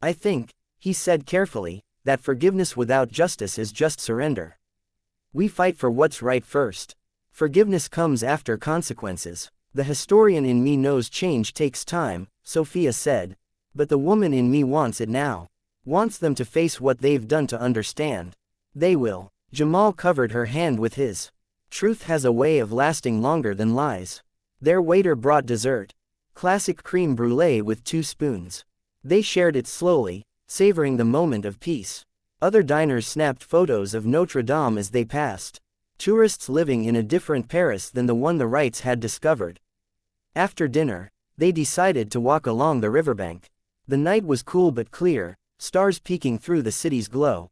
"I think," he said carefully, "that forgiveness without justice is just surrender. We fight for what's right first. Forgiveness comes after consequences." "The historian in me knows change takes time," Sophia said. "But the woman in me wants it now. Wants them to face what they've done to understand. They will." Jamal covered her hand with his. "Truth has a way of lasting longer than lies." Their waiter brought dessert. Classic creme brulee with 2 spoons. They shared it slowly, savoring the moment of peace. Other diners snapped photos of Notre Dame as they passed. Tourists living in a different Paris than the one the Wrights had discovered. After dinner, they decided to walk along the riverbank. The night was cool but clear, stars peeking through the city's glow.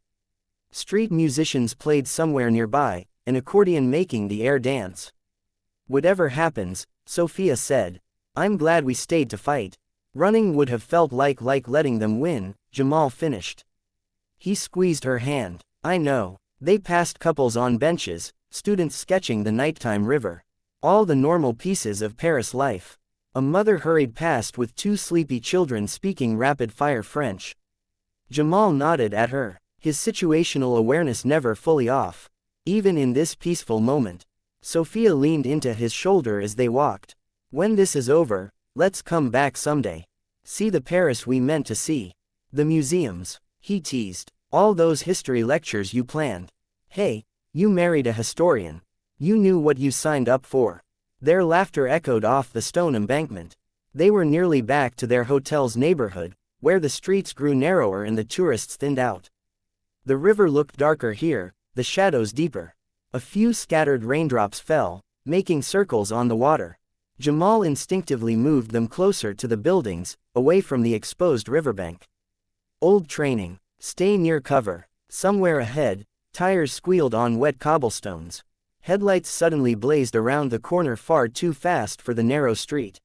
Street musicians played somewhere nearby, an accordion making the air dance. "Whatever happens," Sophia said, "I'm glad we stayed to fight. Running would have felt like letting them win," Jamal finished. He squeezed her hand. "I know." They passed couples on benches, students sketching the nighttime river. All the normal pieces of Paris life. A mother hurried past with 2 sleepy children speaking rapid-fire French. Jamal nodded at her, his situational awareness never fully off. Even in this peaceful moment. Sophia leaned into his shoulder as they walked. "When this is over, let's come back someday. See the Paris we meant to see. The museums," he teased. "All those history lectures you planned. Hey, you married a historian. You knew what you signed up for." Their laughter echoed off the stone embankment. They were nearly back to their hotel's neighborhood, where the streets grew narrower and the tourists thinned out. The river looked darker here, the shadows deeper. A few scattered raindrops fell, making circles on the water. Jamal instinctively moved them closer to the buildings, away from the exposed riverbank. "Old training. Stay near cover." Somewhere ahead, tires squealed on wet cobblestones. Headlights suddenly blazed around the corner far too fast for the narrow street.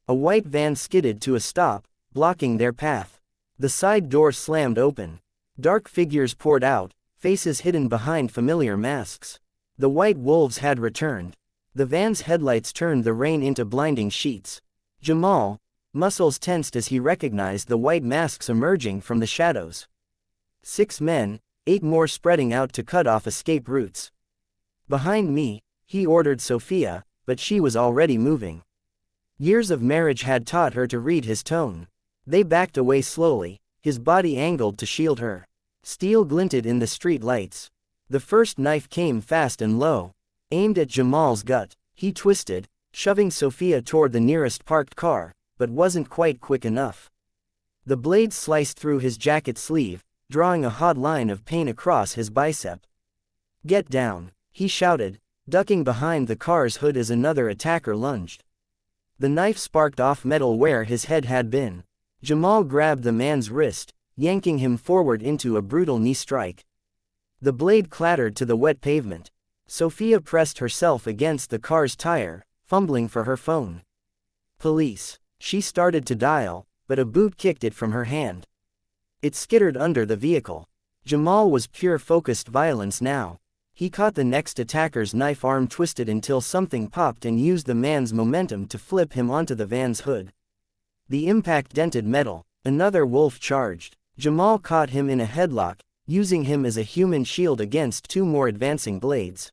A white van skidded to a stop, blocking their path. The side door slammed open. Dark figures poured out, faces hidden behind familiar masks. The white wolves had returned. The van's headlights turned the rain into blinding sheets. Jamal, muscles tensed as he recognized the white masks emerging from the shadows. 6 men, 8 more spreading out to cut off escape routes. Behind me, he ordered Sophia, but she was already moving. Years of marriage had taught her to read his tone. They backed away slowly, his body angled to shield her. Steel glinted in the street lights. The first knife came fast and low, aimed at Jamal's gut. He twisted, shoving Sophia toward the nearest parked car, but wasn't quite quick enough. The blade sliced through his jacket sleeve, drawing a hot line of pain across his bicep. "Get down," he shouted, ducking behind the car's hood as another attacker lunged. The knife sparked off metal where his head had been. Jamal grabbed the man's wrist, yanking him forward into a brutal knee strike. The blade clattered to the wet pavement. Sophia pressed herself against the car's tire, fumbling for her phone. "Police." She started to dial, but a boot kicked it from her hand. It skittered under the vehicle. Jamal was pure focused violence now. He caught the next attacker's knife arm twisted until something popped and used the man's momentum to flip him onto the van's hood. The impact dented metal. Another wolf charged. Jamal caught him in a headlock, using him as a human shield against 2 more advancing blades.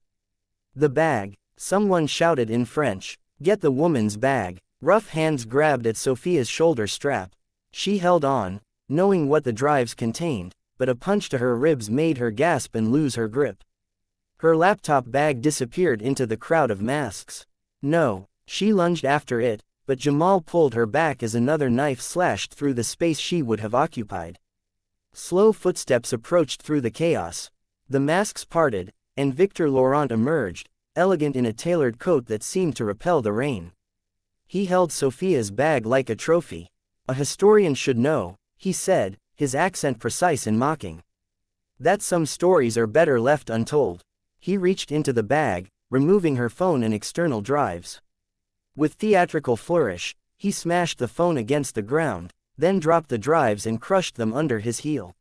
"The bag," someone shouted in French. "Get the woman's bag." Rough hands grabbed at Sophia's shoulder strap. She held on, knowing what the drives contained, but a punch to her ribs made her gasp and lose her grip. Her laptop bag disappeared into the crowd of masks. "No." She lunged after it, but Jamal pulled her back as another knife slashed through the space she would have occupied. Slow footsteps approached through the chaos. The masks parted, and Victor Laurent emerged, elegant in a tailored coat that seemed to repel the rain. He held Sophia's bag like a trophy. "A historian should know," he said, his accent precise and mocking. "That some stories are better left untold." He reached into the bag, removing her phone and external drives. With theatrical flourish, he smashed the phone against the ground, then dropped the drives and crushed them under his heel.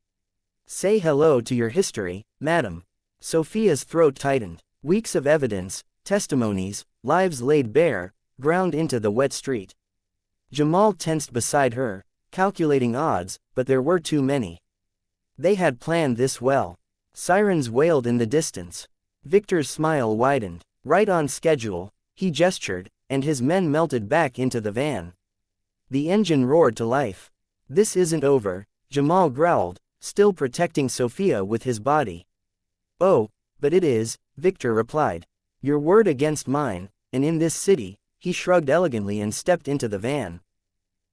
"Say hello to your history, madam." Sophia's throat tightened. Weeks of evidence, testimonies, lives laid bare, ground into the wet street. Jamal tensed beside her, calculating odds, but there were too many. They had planned this well. Sirens wailed in the distance. Victor's smile widened. "Right on schedule," he gestured, and his men melted back into the van. The engine roared to life. "This isn't over," Jamal growled, still protecting Sophia with his body. "Oh, but it is," Victor replied. "Your word against mine, and in this city." He shrugged elegantly and stepped into the van.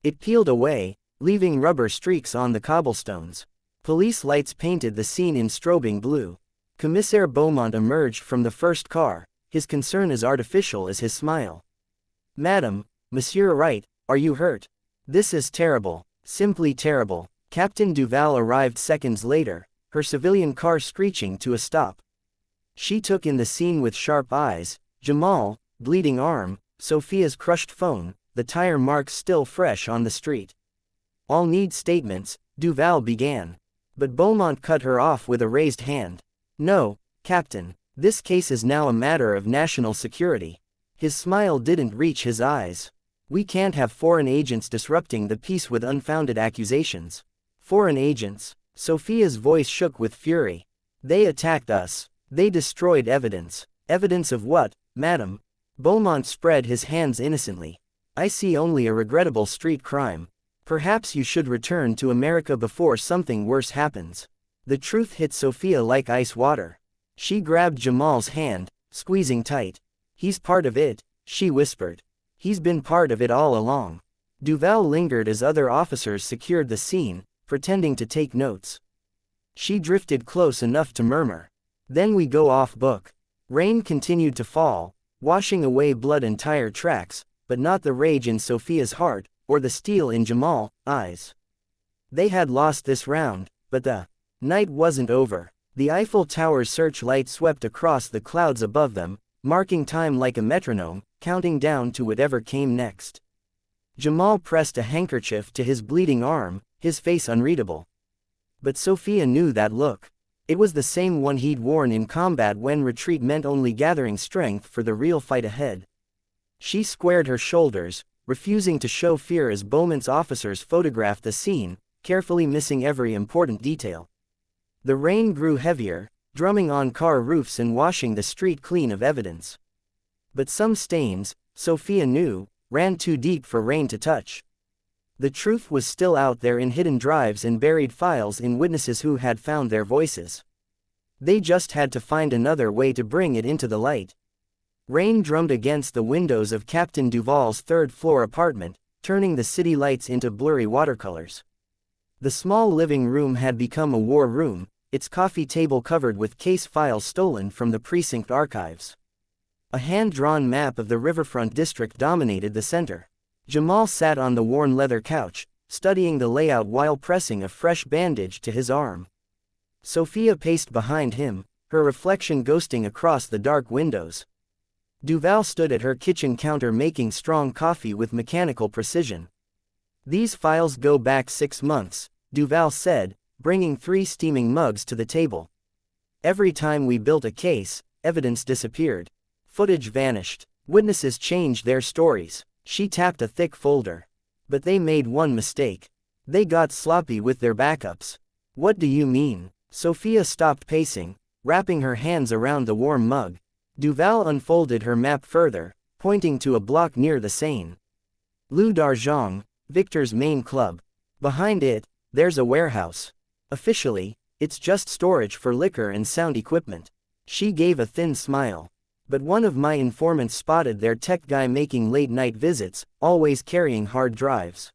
It peeled away, leaving rubber streaks on the cobblestones. Police lights painted the scene in strobing blue. Commissaire Beaumont emerged from the first car, his concern as artificial as his smile. "Madam, Monsieur Wright, are you hurt? This is terrible, simply terrible." Captain Duval arrived seconds later, her civilian car screeching to a stop. She took in the scene with sharp eyes: Jamal, bleeding arm, Sophia's crushed phone, the tire marks still fresh on the street. "All need statements," Duval began. But Beaumont cut her off with a raised hand. "No, Captain. This case is now a matter of national security." His smile didn't reach his eyes. "We can't have foreign agents disrupting the peace with unfounded accusations." "Foreign agents?" Sophia's voice shook with fury. "They attacked us. They destroyed evidence." "Evidence of what, madam?" Beaumont spread his hands innocently. "I see only a regrettable street crime. Perhaps you should return to America before something worse happens." The truth hit Sophia like ice water. She grabbed Jamal's hand, squeezing tight. "He's part of it," she whispered. "He's been part of it all along." Duval lingered as other officers secured the scene, pretending to take notes. She drifted close enough to murmur, "Then we go off book." Rain continued to fall, washing away blood and tire tracks, but not the rage in Sophia's heart, or the steel in Jamal's eyes. They had lost this round, but the night wasn't over. The Eiffel Tower's searchlight swept across the clouds above them, marking time like a metronome, counting down to whatever came next. Jamal pressed a handkerchief to his bleeding arm, his face unreadable. But Sophia knew that look. It was the same one he'd worn in combat when retreat meant only gathering strength for the real fight ahead. She squared her shoulders, refusing to show fear as Beaumont's officers photographed the scene, carefully missing every important detail. The rain grew heavier, drumming on car roofs and washing the street clean of evidence. But some stains, Sophia knew, ran too deep for rain to touch. The truth was still out there in hidden drives and buried files in witnesses who had found their voices. They just had to find another way to bring it into the light. Rain drummed against the windows of Captain Duval's third-floor apartment, turning the city lights into blurry watercolors. The small living room had become a war room, its coffee table covered with case files stolen from the precinct archives. A hand-drawn map of the riverfront district dominated the center. Jamal sat on the worn leather couch, studying the layout while pressing a fresh bandage to his arm. Sophia paced behind him, her reflection ghosting across the dark windows. Duval stood at her kitchen counter making strong coffee with mechanical precision. "These files go back 6 months, Duval said, bringing 3 steaming mugs to the table. "Every time we built a case, evidence disappeared. Footage vanished. Witnesses changed their stories." She tapped a thick folder. "But they made one mistake. They got sloppy with their backups." "What do you mean?" Sophia stopped pacing, wrapping her hands around the warm mug. Duval unfolded her map further, pointing to a block near the Seine. "Rue d'Argent, Victor's main club. Behind it, there's a warehouse. Officially, it's just storage for liquor and sound equipment." She gave a thin smile. "But one of my informants spotted their tech guy making late-night visits, always carrying hard drives."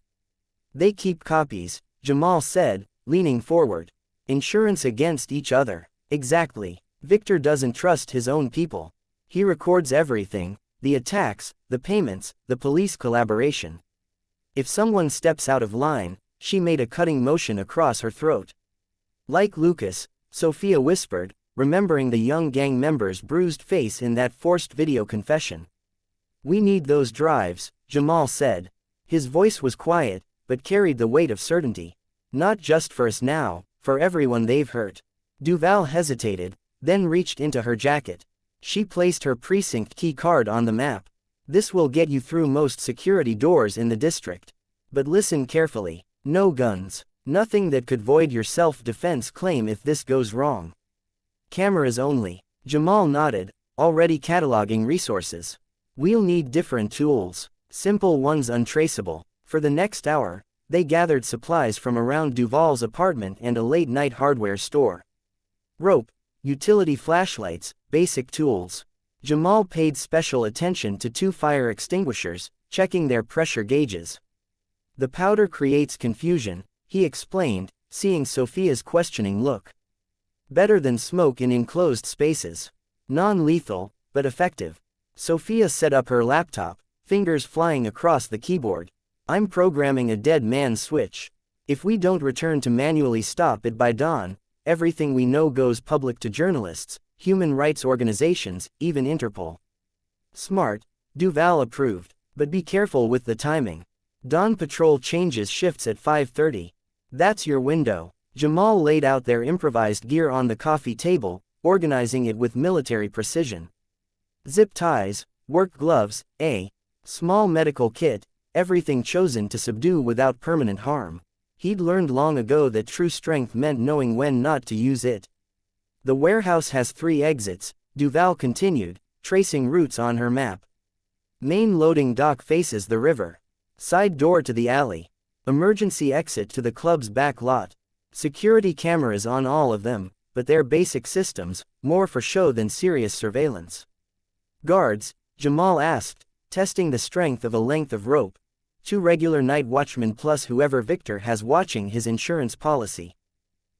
"They keep copies," Jamal said, leaning forward. "Insurance against each other." "Exactly. Victor doesn't trust his own people. He records everything, the attacks, the payments, the police collaboration. If someone steps out of line," she made a cutting motion across her throat. "Like Lucas," Sophia whispered, remembering the young gang member's bruised face in that forced video confession. "We need those drives," Jamal said. His voice was quiet, but carried the weight of certainty. "Not just for us now, for everyone they've hurt." Duval hesitated, then reached into her jacket. She placed her precinct key card on the map. "This will get you through most security doors in the district. But listen carefully. No guns. Nothing that could void your self-defense claim if this goes wrong. Cameras only." Jamal nodded, already cataloging resources. "We'll need different tools, simple ones untraceable." For the next hour, they gathered supplies from around Duval's apartment and a late-night hardware store. Rope, utility flashlights, basic tools. Jamal paid special attention to 2 fire extinguishers, checking their pressure gauges. "The powder creates confusion," he explained, seeing Sophia's questioning look. "Better than smoke in enclosed spaces. Non-lethal, but effective." Sophia set up her laptop, fingers flying across the keyboard. "I'm programming a dead man switch. If we don't return to manually stop it by dawn, everything we know goes public to journalists, human rights organizations, even Interpol." "Smart," Duval approved, "but be careful with the timing. Dawn patrol changes shifts at 5:30. That's your window." Jamal laid out their improvised gear on the coffee table, organizing it with military precision. Zip ties, work gloves, a small medical kit, everything chosen to subdue without permanent harm. He'd learned long ago that true strength meant knowing when not to use it. "The warehouse has 3 exits, Duval continued, tracing routes on her map. "Main loading dock faces the river. Side door to the alley. Emergency exit to the club's back lot. Security cameras on all of them, but they're basic systems, more for show than serious surveillance." "Guards?" Jamal asked, testing the strength of a length of rope. 2 regular night watchmen plus whoever Victor has watching his insurance policy."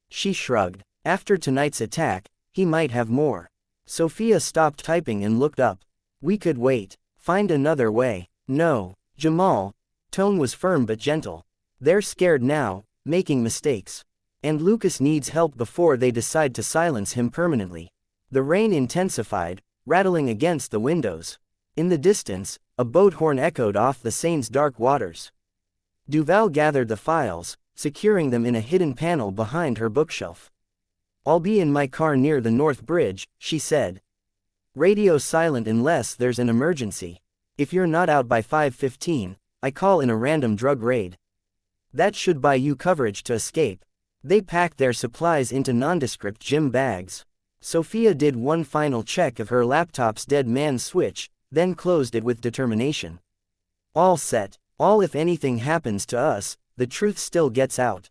She shrugged. "After tonight's attack, he might have more." Sophia stopped typing and looked up. "We could wait. Find another way." "No, Jamal." Tone was firm but gentle. "They're scared now, making mistakes. And Lucas needs help before they decide to silence him permanently." The rain intensified, rattling against the windows. In the distance, a boat horn echoed off the Seine's dark waters. Duval gathered the files, securing them in a hidden panel behind her bookshelf. "I'll be in my car near the North Bridge," she said. "Radio silent unless there's an emergency. If you're not out by 5:15, I call in a random drug raid. That should buy you coverage to escape. They packed their supplies into nondescript gym bags. Sophia did one final check of her laptop's dead man's switch, then closed it with determination. All set. All if anything happens to us, the truth still gets out.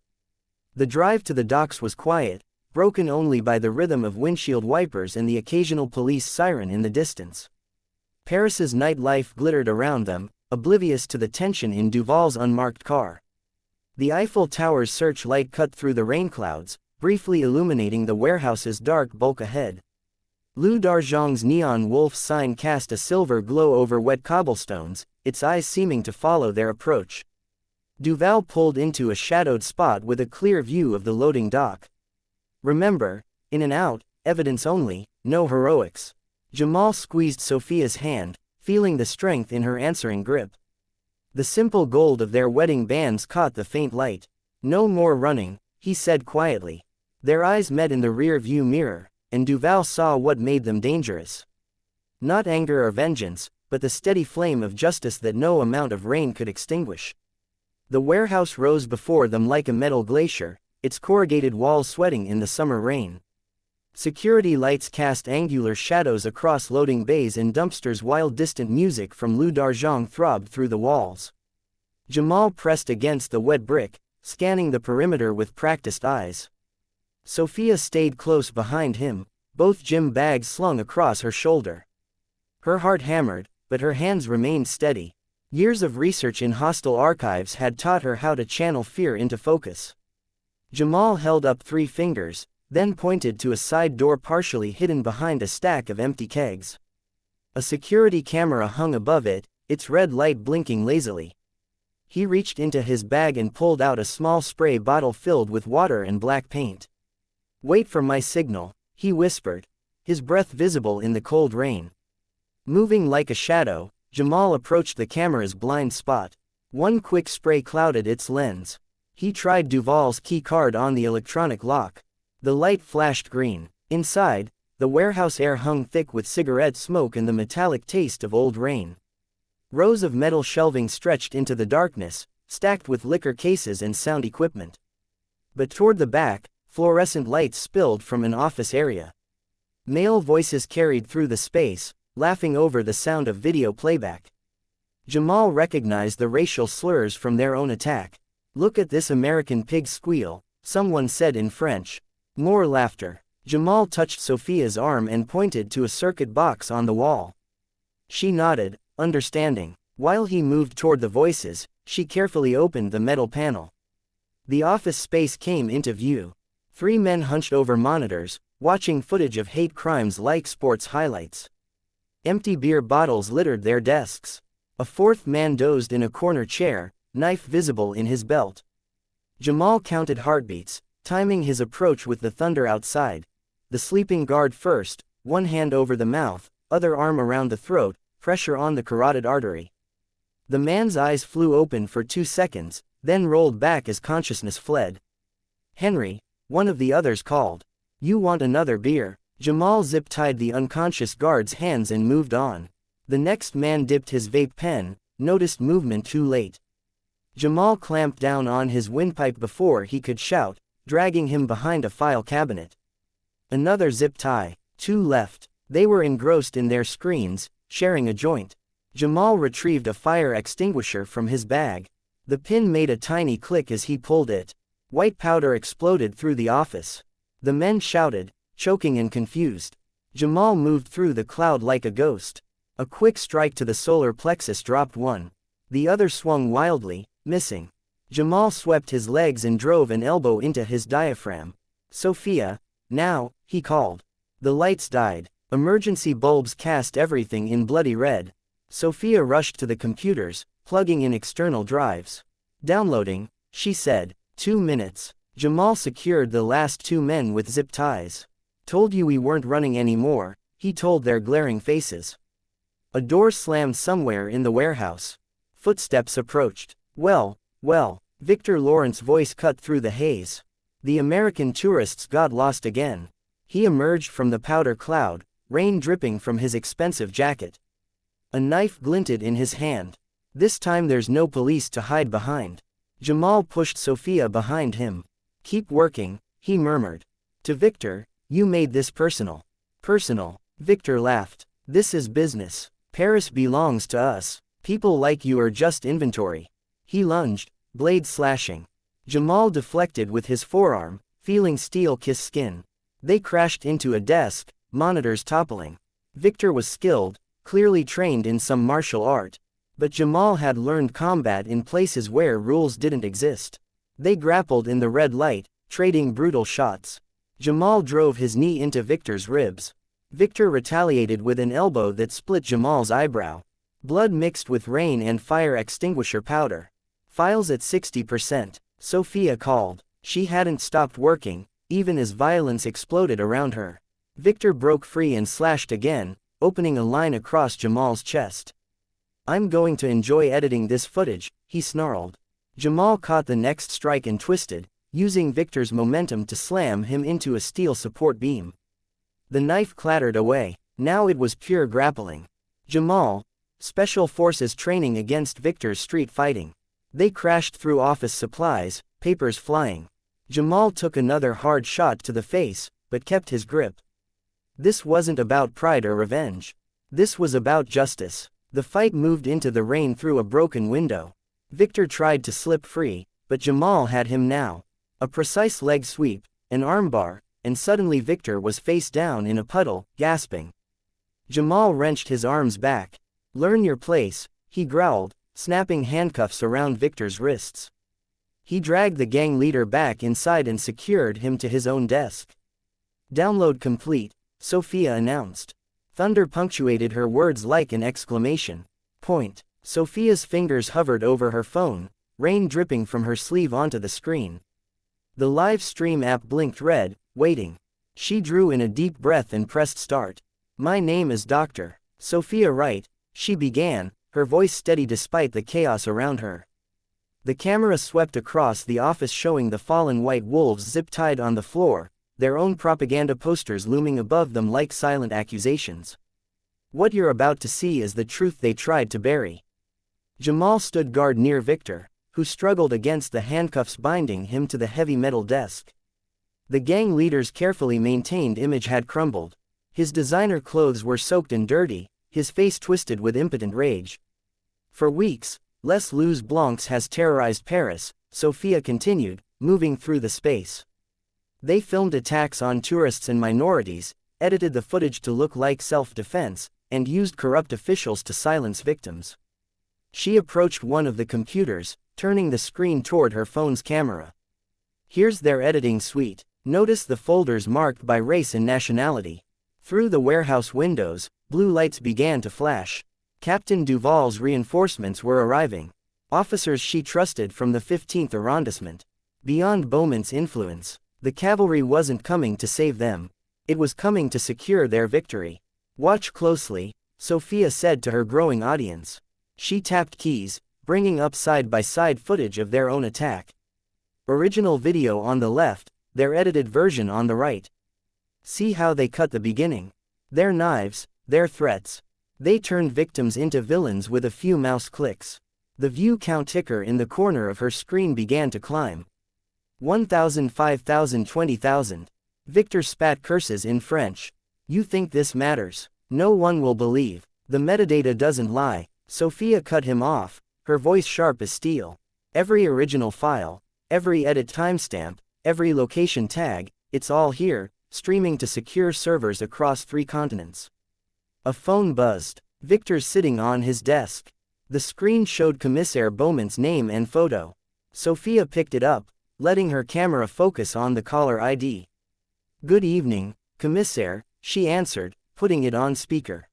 The drive to the docks was quiet, broken only by the rhythm of windshield wipers and the occasional police siren in the distance. Paris's nightlife glittered around them, oblivious to the tension in Duval's unmarked car. The Eiffel Tower's searchlight cut through the rain clouds, briefly illuminating the warehouse's dark bulk ahead. Lou d'Argent's neon wolf sign cast a silver glow over wet cobblestones, its eyes seeming to follow their approach. Duval pulled into a shadowed spot with a clear view of the loading dock. Remember, in and out, evidence only, no heroics. Jamal squeezed Sophia's hand, feeling the strength in her answering grip. The simple gold of their wedding bands caught the faint light. No more running, he said quietly. Their eyes met in the rear-view mirror, and Duval saw what made them dangerous. Not anger or vengeance, but the steady flame of justice that no amount of rain could extinguish. The warehouse rose before them like a metal glacier, its corrugated walls sweating in the summer rain. Security lights cast angular shadows across loading bays and dumpsters while distant music from Lou d'Argent throbbed through the walls. Jamal pressed against the wet brick, scanning the perimeter with practiced eyes. Sophia stayed close behind him, both gym bags slung across her shoulder. Her heart hammered, but her hands remained steady. Years of research in hostile archives had taught her how to channel fear into focus. Jamal held up 3 fingers, then pointed to a side door partially hidden behind a stack of empty kegs. A security camera hung above it, its red light blinking lazily. He reached into his bag and pulled out a small spray bottle filled with water and black paint. "Wait for my signal," he whispered, his breath visible in the cold rain. Moving like a shadow, Jamal approached the camera's blind spot. One quick spray clouded its lens. He tried Duval's key card on the electronic lock. The light flashed green. Inside, the warehouse air hung thick with cigarette smoke and the metallic taste of old rain. Rows of metal shelving stretched into the darkness, stacked with liquor cases and sound equipment. But toward the back, fluorescent lights spilled from an office area. Male voices carried through the space, laughing over the sound of video playback. Jamal recognized the racial slurs from their own attack. "Look at this American pig squeal," someone said in French. More laughter. Jamal touched Sophia's arm and pointed to a circuit box on the wall. She nodded, understanding. While he moved toward the voices, she carefully opened the metal panel. The office space came into view. 3 men hunched over monitors, watching footage of hate crimes like sports highlights. Empty beer bottles littered their desks. A 4th man dozed in a corner chair, knife visible in his belt. Jamal counted heartbeats, timing his approach with the thunder outside. The sleeping guard first, one hand over the mouth, other arm around the throat, pressure on the carotid artery. The man's eyes flew open for 2 seconds, then rolled back as consciousness fled. "Henry," one of the others called. "You want another beer?" Jamal zip-tied the unconscious guard's hands and moved on. The next man dipped his vape pen, noticed movement too late. Jamal clamped down on his windpipe before he could shout, dragging him behind a file cabinet. Another zip tie. 2 left. They were engrossed in their screens, sharing a joint. Jamal retrieved a fire extinguisher from his bag. The pin made a tiny click as he pulled it. White powder exploded through the office. The men shouted, choking and confused. Jamal moved through the cloud like a ghost. A quick strike to the solar plexus dropped one. The other swung wildly, missing. Jamal swept his legs and drove an elbow into his diaphragm. "Sophia, now," he called. The lights died. Emergency bulbs cast everything in bloody red. Sophia rushed to the computers, plugging in external drives. "Downloading," she said. 2 minutes. Jamal secured the last 2 men with zip ties. "Told you we weren't running anymore," he told their glaring faces. A door slammed somewhere in the warehouse. Footsteps approached. Well, Victor Lawrence's voice cut through the haze. The American tourists got lost again. He emerged from the powder cloud, rain dripping from his expensive jacket. A knife glinted in his hand. This time there's no police to hide behind. Jamal pushed Sophia behind him. Keep working, he murmured. To Victor, you made this personal. Personal, Victor laughed. This is business. Paris belongs to us. People like you are just inventory. He lunged, blade slashing. Jamal deflected with his forearm, feeling steel kiss skin. They crashed into a desk, monitors toppling. Victor was skilled, clearly trained in some martial art. But Jamal had learned combat in places where rules didn't exist. They grappled in the red light, trading brutal shots. Jamal drove his knee into Victor's ribs. Victor retaliated with an elbow that split Jamal's eyebrow. Blood mixed with rain and fire extinguisher powder. Files at 60%, Sophia called. She hadn't stopped working, even as violence exploded around her. Victor broke free and slashed again, opening a line across Jamal's chest. I'm going to enjoy editing this footage, he snarled. Jamal caught the next strike and twisted, using Victor's momentum to slam him into a steel support beam. The knife clattered away. Now it was pure grappling. Jamal, Special Forces training against Victor's street fighting. They crashed through office supplies, papers flying. Jamal took another hard shot to the face, but kept his grip. This wasn't about pride or revenge. This was about justice. The fight moved into the rain through a broken window. Victor tried to slip free, but Jamal had him now. A precise leg sweep, an armbar, and suddenly Victor was face down in a puddle, gasping. Jamal wrenched his arms back. Learn your place, he growled, snapping handcuffs around Victor's wrists. He dragged the gang leader back inside and secured him to his own desk. Download complete, Sophia announced. Thunder punctuated her words like an exclamation point. Sophia's fingers hovered over her phone, rain dripping from her sleeve onto the screen. The live stream app blinked red, waiting. She drew in a deep breath and pressed start. My name is Dr. Sophia Wright, she began, her voice steady despite the chaos around her. The camera swept across the office showing the fallen white wolves zip-tied on the floor, their own propaganda posters looming above them like silent accusations. What you're about to see is the truth they tried to bury. Jamal stood guard near Victor, who struggled against the handcuffs binding him to the heavy metal desk. The gang leader's carefully maintained image had crumbled. His designer clothes were soaked and dirty, his face twisted with impotent rage. For weeks, Les Loups Blancs has terrorized Paris, Sophia continued, moving through the space. They filmed attacks on tourists and minorities, edited the footage to look like self-defense, and used corrupt officials to silence victims. She approached one of the computers, turning the screen toward her phone's camera. Here's their editing suite. Notice the folders marked by race and nationality. Through the warehouse windows, blue lights began to flash. Captain Duval's reinforcements were arriving. Officers she trusted from the 15th arrondissement. Beyond Beaumont's influence. The cavalry wasn't coming to save them. It was coming to secure their victory. Watch closely, Sophia said to her growing audience. She tapped keys, bringing up side-by-side footage of their own attack. Original video on the left, their edited version on the right. See how they cut the beginning. Their knives, their threats. They turned victims into villains with a few mouse clicks. The view count ticker in the corner of her screen began to climb. 1,000, 5,000, 20,000. Victor spat curses in French. You think this matters? No one will believe. The metadata doesn't lie. Sophia cut him off, her voice sharp as steel. Every original file, every edit timestamp, every location tag, it's all here, streaming to secure servers across 3 continents. A phone buzzed. Victor's sitting on his desk. The screen showed Commissaire Beaumont's name and photo. Sophia picked it up, letting her camera focus on the caller ID. Good evening, Commissaire, she answered, putting it on speaker.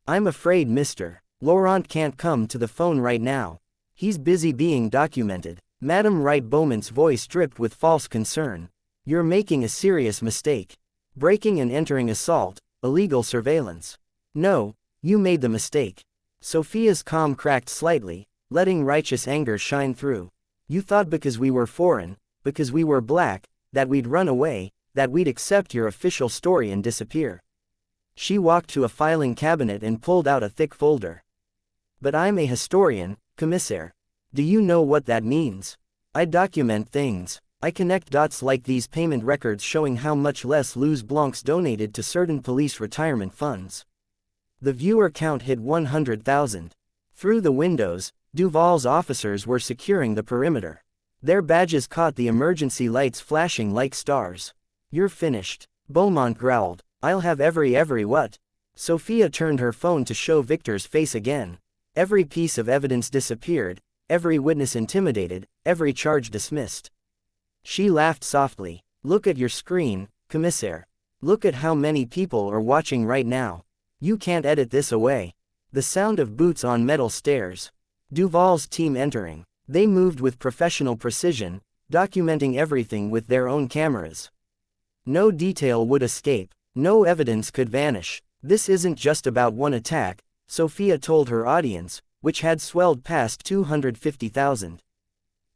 I'm afraid Mr. Laurent can't come to the phone right now. He's busy being documented. Madame Wright Beaumont's voice dripped with false concern. You're making a serious mistake. Breaking and entering assault, illegal surveillance. No, you made the mistake. Sophia's calm cracked slightly, letting righteous anger shine through. You thought because we were foreign, because we were black, that we'd run away, that we'd accept your official story and disappear. She walked to a filing cabinet and pulled out a thick folder. But I'm a historian, Commissaire. Do you know what that means? I document things. I connect dots like these payment records showing how much Les Blancs donated to certain police retirement funds. The viewer count hit 100,000. Through the windows, Duval's officers were securing the perimeter. Their badges caught the emergency lights flashing like stars. You're finished. Beaumont growled. I'll have every what? Sophia turned her phone to show Victor's face again. Every piece of evidence disappeared, every witness intimidated, every charge dismissed. She laughed softly. Look at your screen, Commissaire. Look at how many people are watching right now. You can't edit this away. The sound of boots on metal stairs. Duval's team entering. They moved with professional precision, documenting everything with their own cameras. No detail would escape. No evidence could vanish. This isn't just about one attack, Sophia told her audience, which had swelled past 250,000.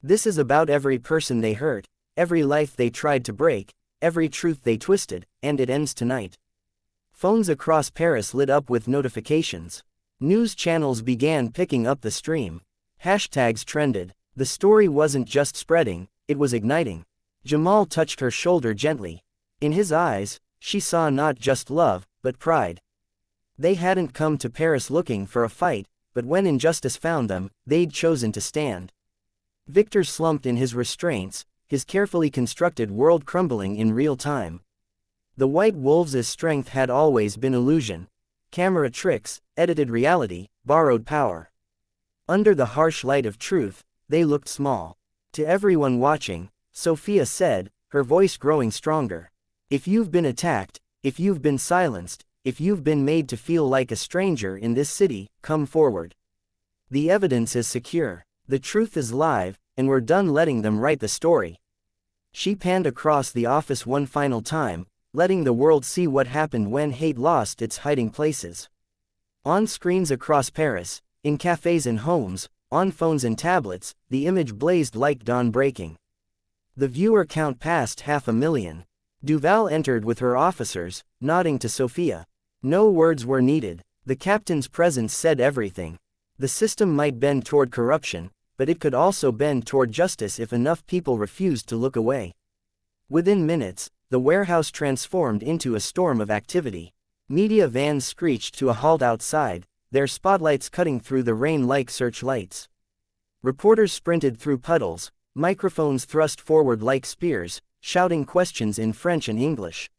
This is about every person they hurt, every life they tried to break, every truth they twisted, and it ends tonight. Phones across Paris lit up with notifications. News channels began picking up the stream. Hashtags trended. The story wasn't just spreading, it was igniting. Jamal touched her shoulder gently. In his eyes, she saw not just love, but pride. They hadn't come to Paris looking for a fight, but when injustice found them, they'd chosen to stand. Victor slumped in his restraints, his carefully constructed world crumbling in real time. The White Wolves' strength had always been illusion. Camera tricks, edited reality, borrowed power. Under the harsh light of truth, they looked small. To everyone watching, Sophia said, her voice growing stronger. If you've been attacked, if you've been silenced, if you've been made to feel like a stranger in this city, come forward. The evidence is secure. The truth is live, and we're done letting them write the story. She panned across the office one final time, letting the world see what happened when hate lost its hiding places. On screens across Paris, in cafes and homes, on phones and tablets, the image blazed like dawn breaking. The viewer count passed 500,000. Duval entered with her officers, nodding to Sophia. No words were needed. The captain's presence said everything. The system might bend toward corruption, but it could also bend toward justice if enough people refused to look away. Within minutes, the warehouse transformed into a storm of activity. Media vans screeched to a halt outside, their spotlights cutting through the rain like searchlights. Reporters sprinted through puddles, microphones thrust forward like spears, shouting questions in French and English.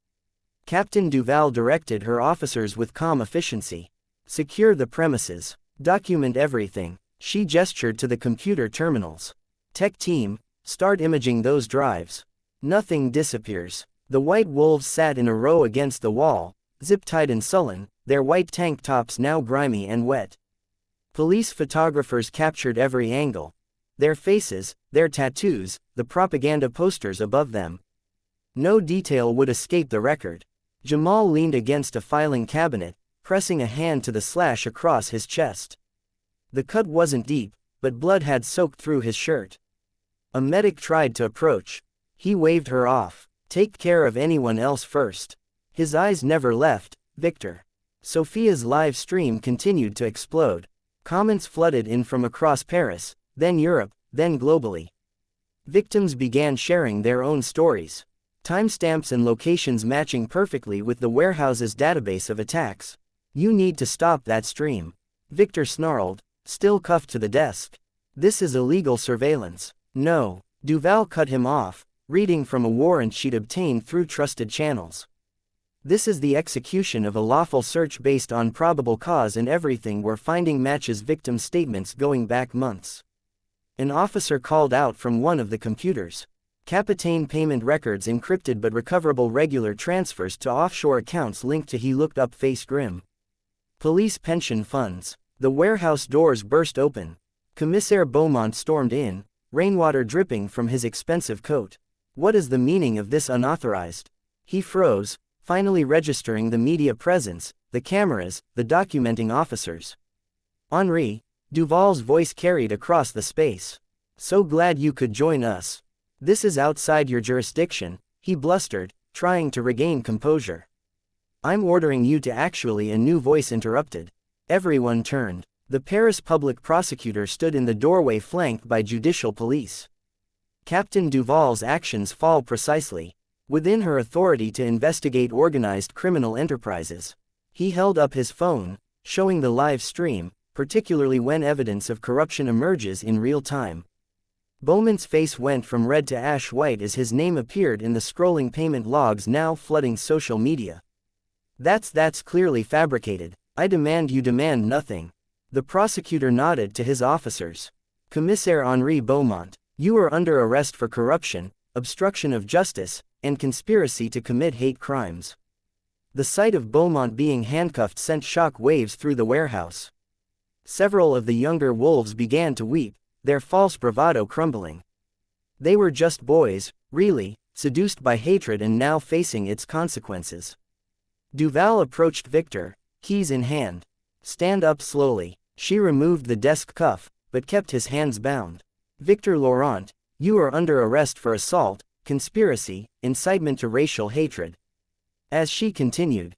Captain Duval directed her officers with calm efficiency. Secure the premises. Document everything. She gestured to the computer terminals. Tech team, start imaging those drives. Nothing disappears. The White Wolves sat in a row against the wall, zip-tied and sullen, their white tank tops now grimy and wet. Police photographers captured every angle. Their faces, their tattoos, the propaganda posters above them. No detail would escape the record. Jamal leaned against a filing cabinet, pressing a hand to the slash across his chest. The cut wasn't deep, but blood had soaked through his shirt. A medic tried to approach. He waved her off. Take care of anyone else first. His eyes never left Victor. Sophia's live stream continued to explode. Comments flooded in from across Paris, then Europe, then globally. Victims began sharing their own stories. Timestamps and locations matching perfectly with the warehouse's database of attacks. You need to stop that stream. Victor snarled, still cuffed to the desk. This is illegal surveillance. No. Duval cut him off, reading from a warrant she'd obtained through trusted channels. This is the execution of a lawful search based on probable cause, and everything we're finding matches victim statements going back months. An officer called out from one of the computers. Capitaine payment records encrypted but recoverable, regular transfers to offshore accounts linked to. He looked up, face grim. Police pension funds. The warehouse doors burst open. Commissaire Beaumont stormed in, rainwater dripping from his expensive coat. What is the meaning of this unauthorized? He froze, finally registering the media presence, the cameras, the documenting officers. Henri, Duval's voice carried across the space. So glad you could join us. This is outside your jurisdiction, he blustered, trying to regain composure. I'm ordering you to. Actually, a new voice interrupted. Everyone turned. The Paris public prosecutor stood in the doorway flanked by judicial police. Captain Duval's actions fall precisely within her authority to investigate organized criminal enterprises. He held up his phone, showing the live stream, particularly when evidence of corruption emerges in real time. Beaumont's face went from red to ash white as his name appeared in the scrolling payment logs now flooding social media. That's clearly fabricated. I demand you demand nothing." The prosecutor nodded to his officers. "Commissaire Henri Beaumont, you are under arrest for corruption, obstruction of justice, and conspiracy to commit hate crimes." The sight of Beaumont being handcuffed sent shock waves through the warehouse. Several of the younger wolves began to weep, their false bravado crumbling. They were just boys, really, seduced by hatred and now facing its consequences. Duval approached Victor, keys in hand. "Stand up slowly." She removed the desk cuff, but kept his hands bound. "Victor Laurent, you are under arrest for assault, conspiracy, incitement to racial hatred." As she continued,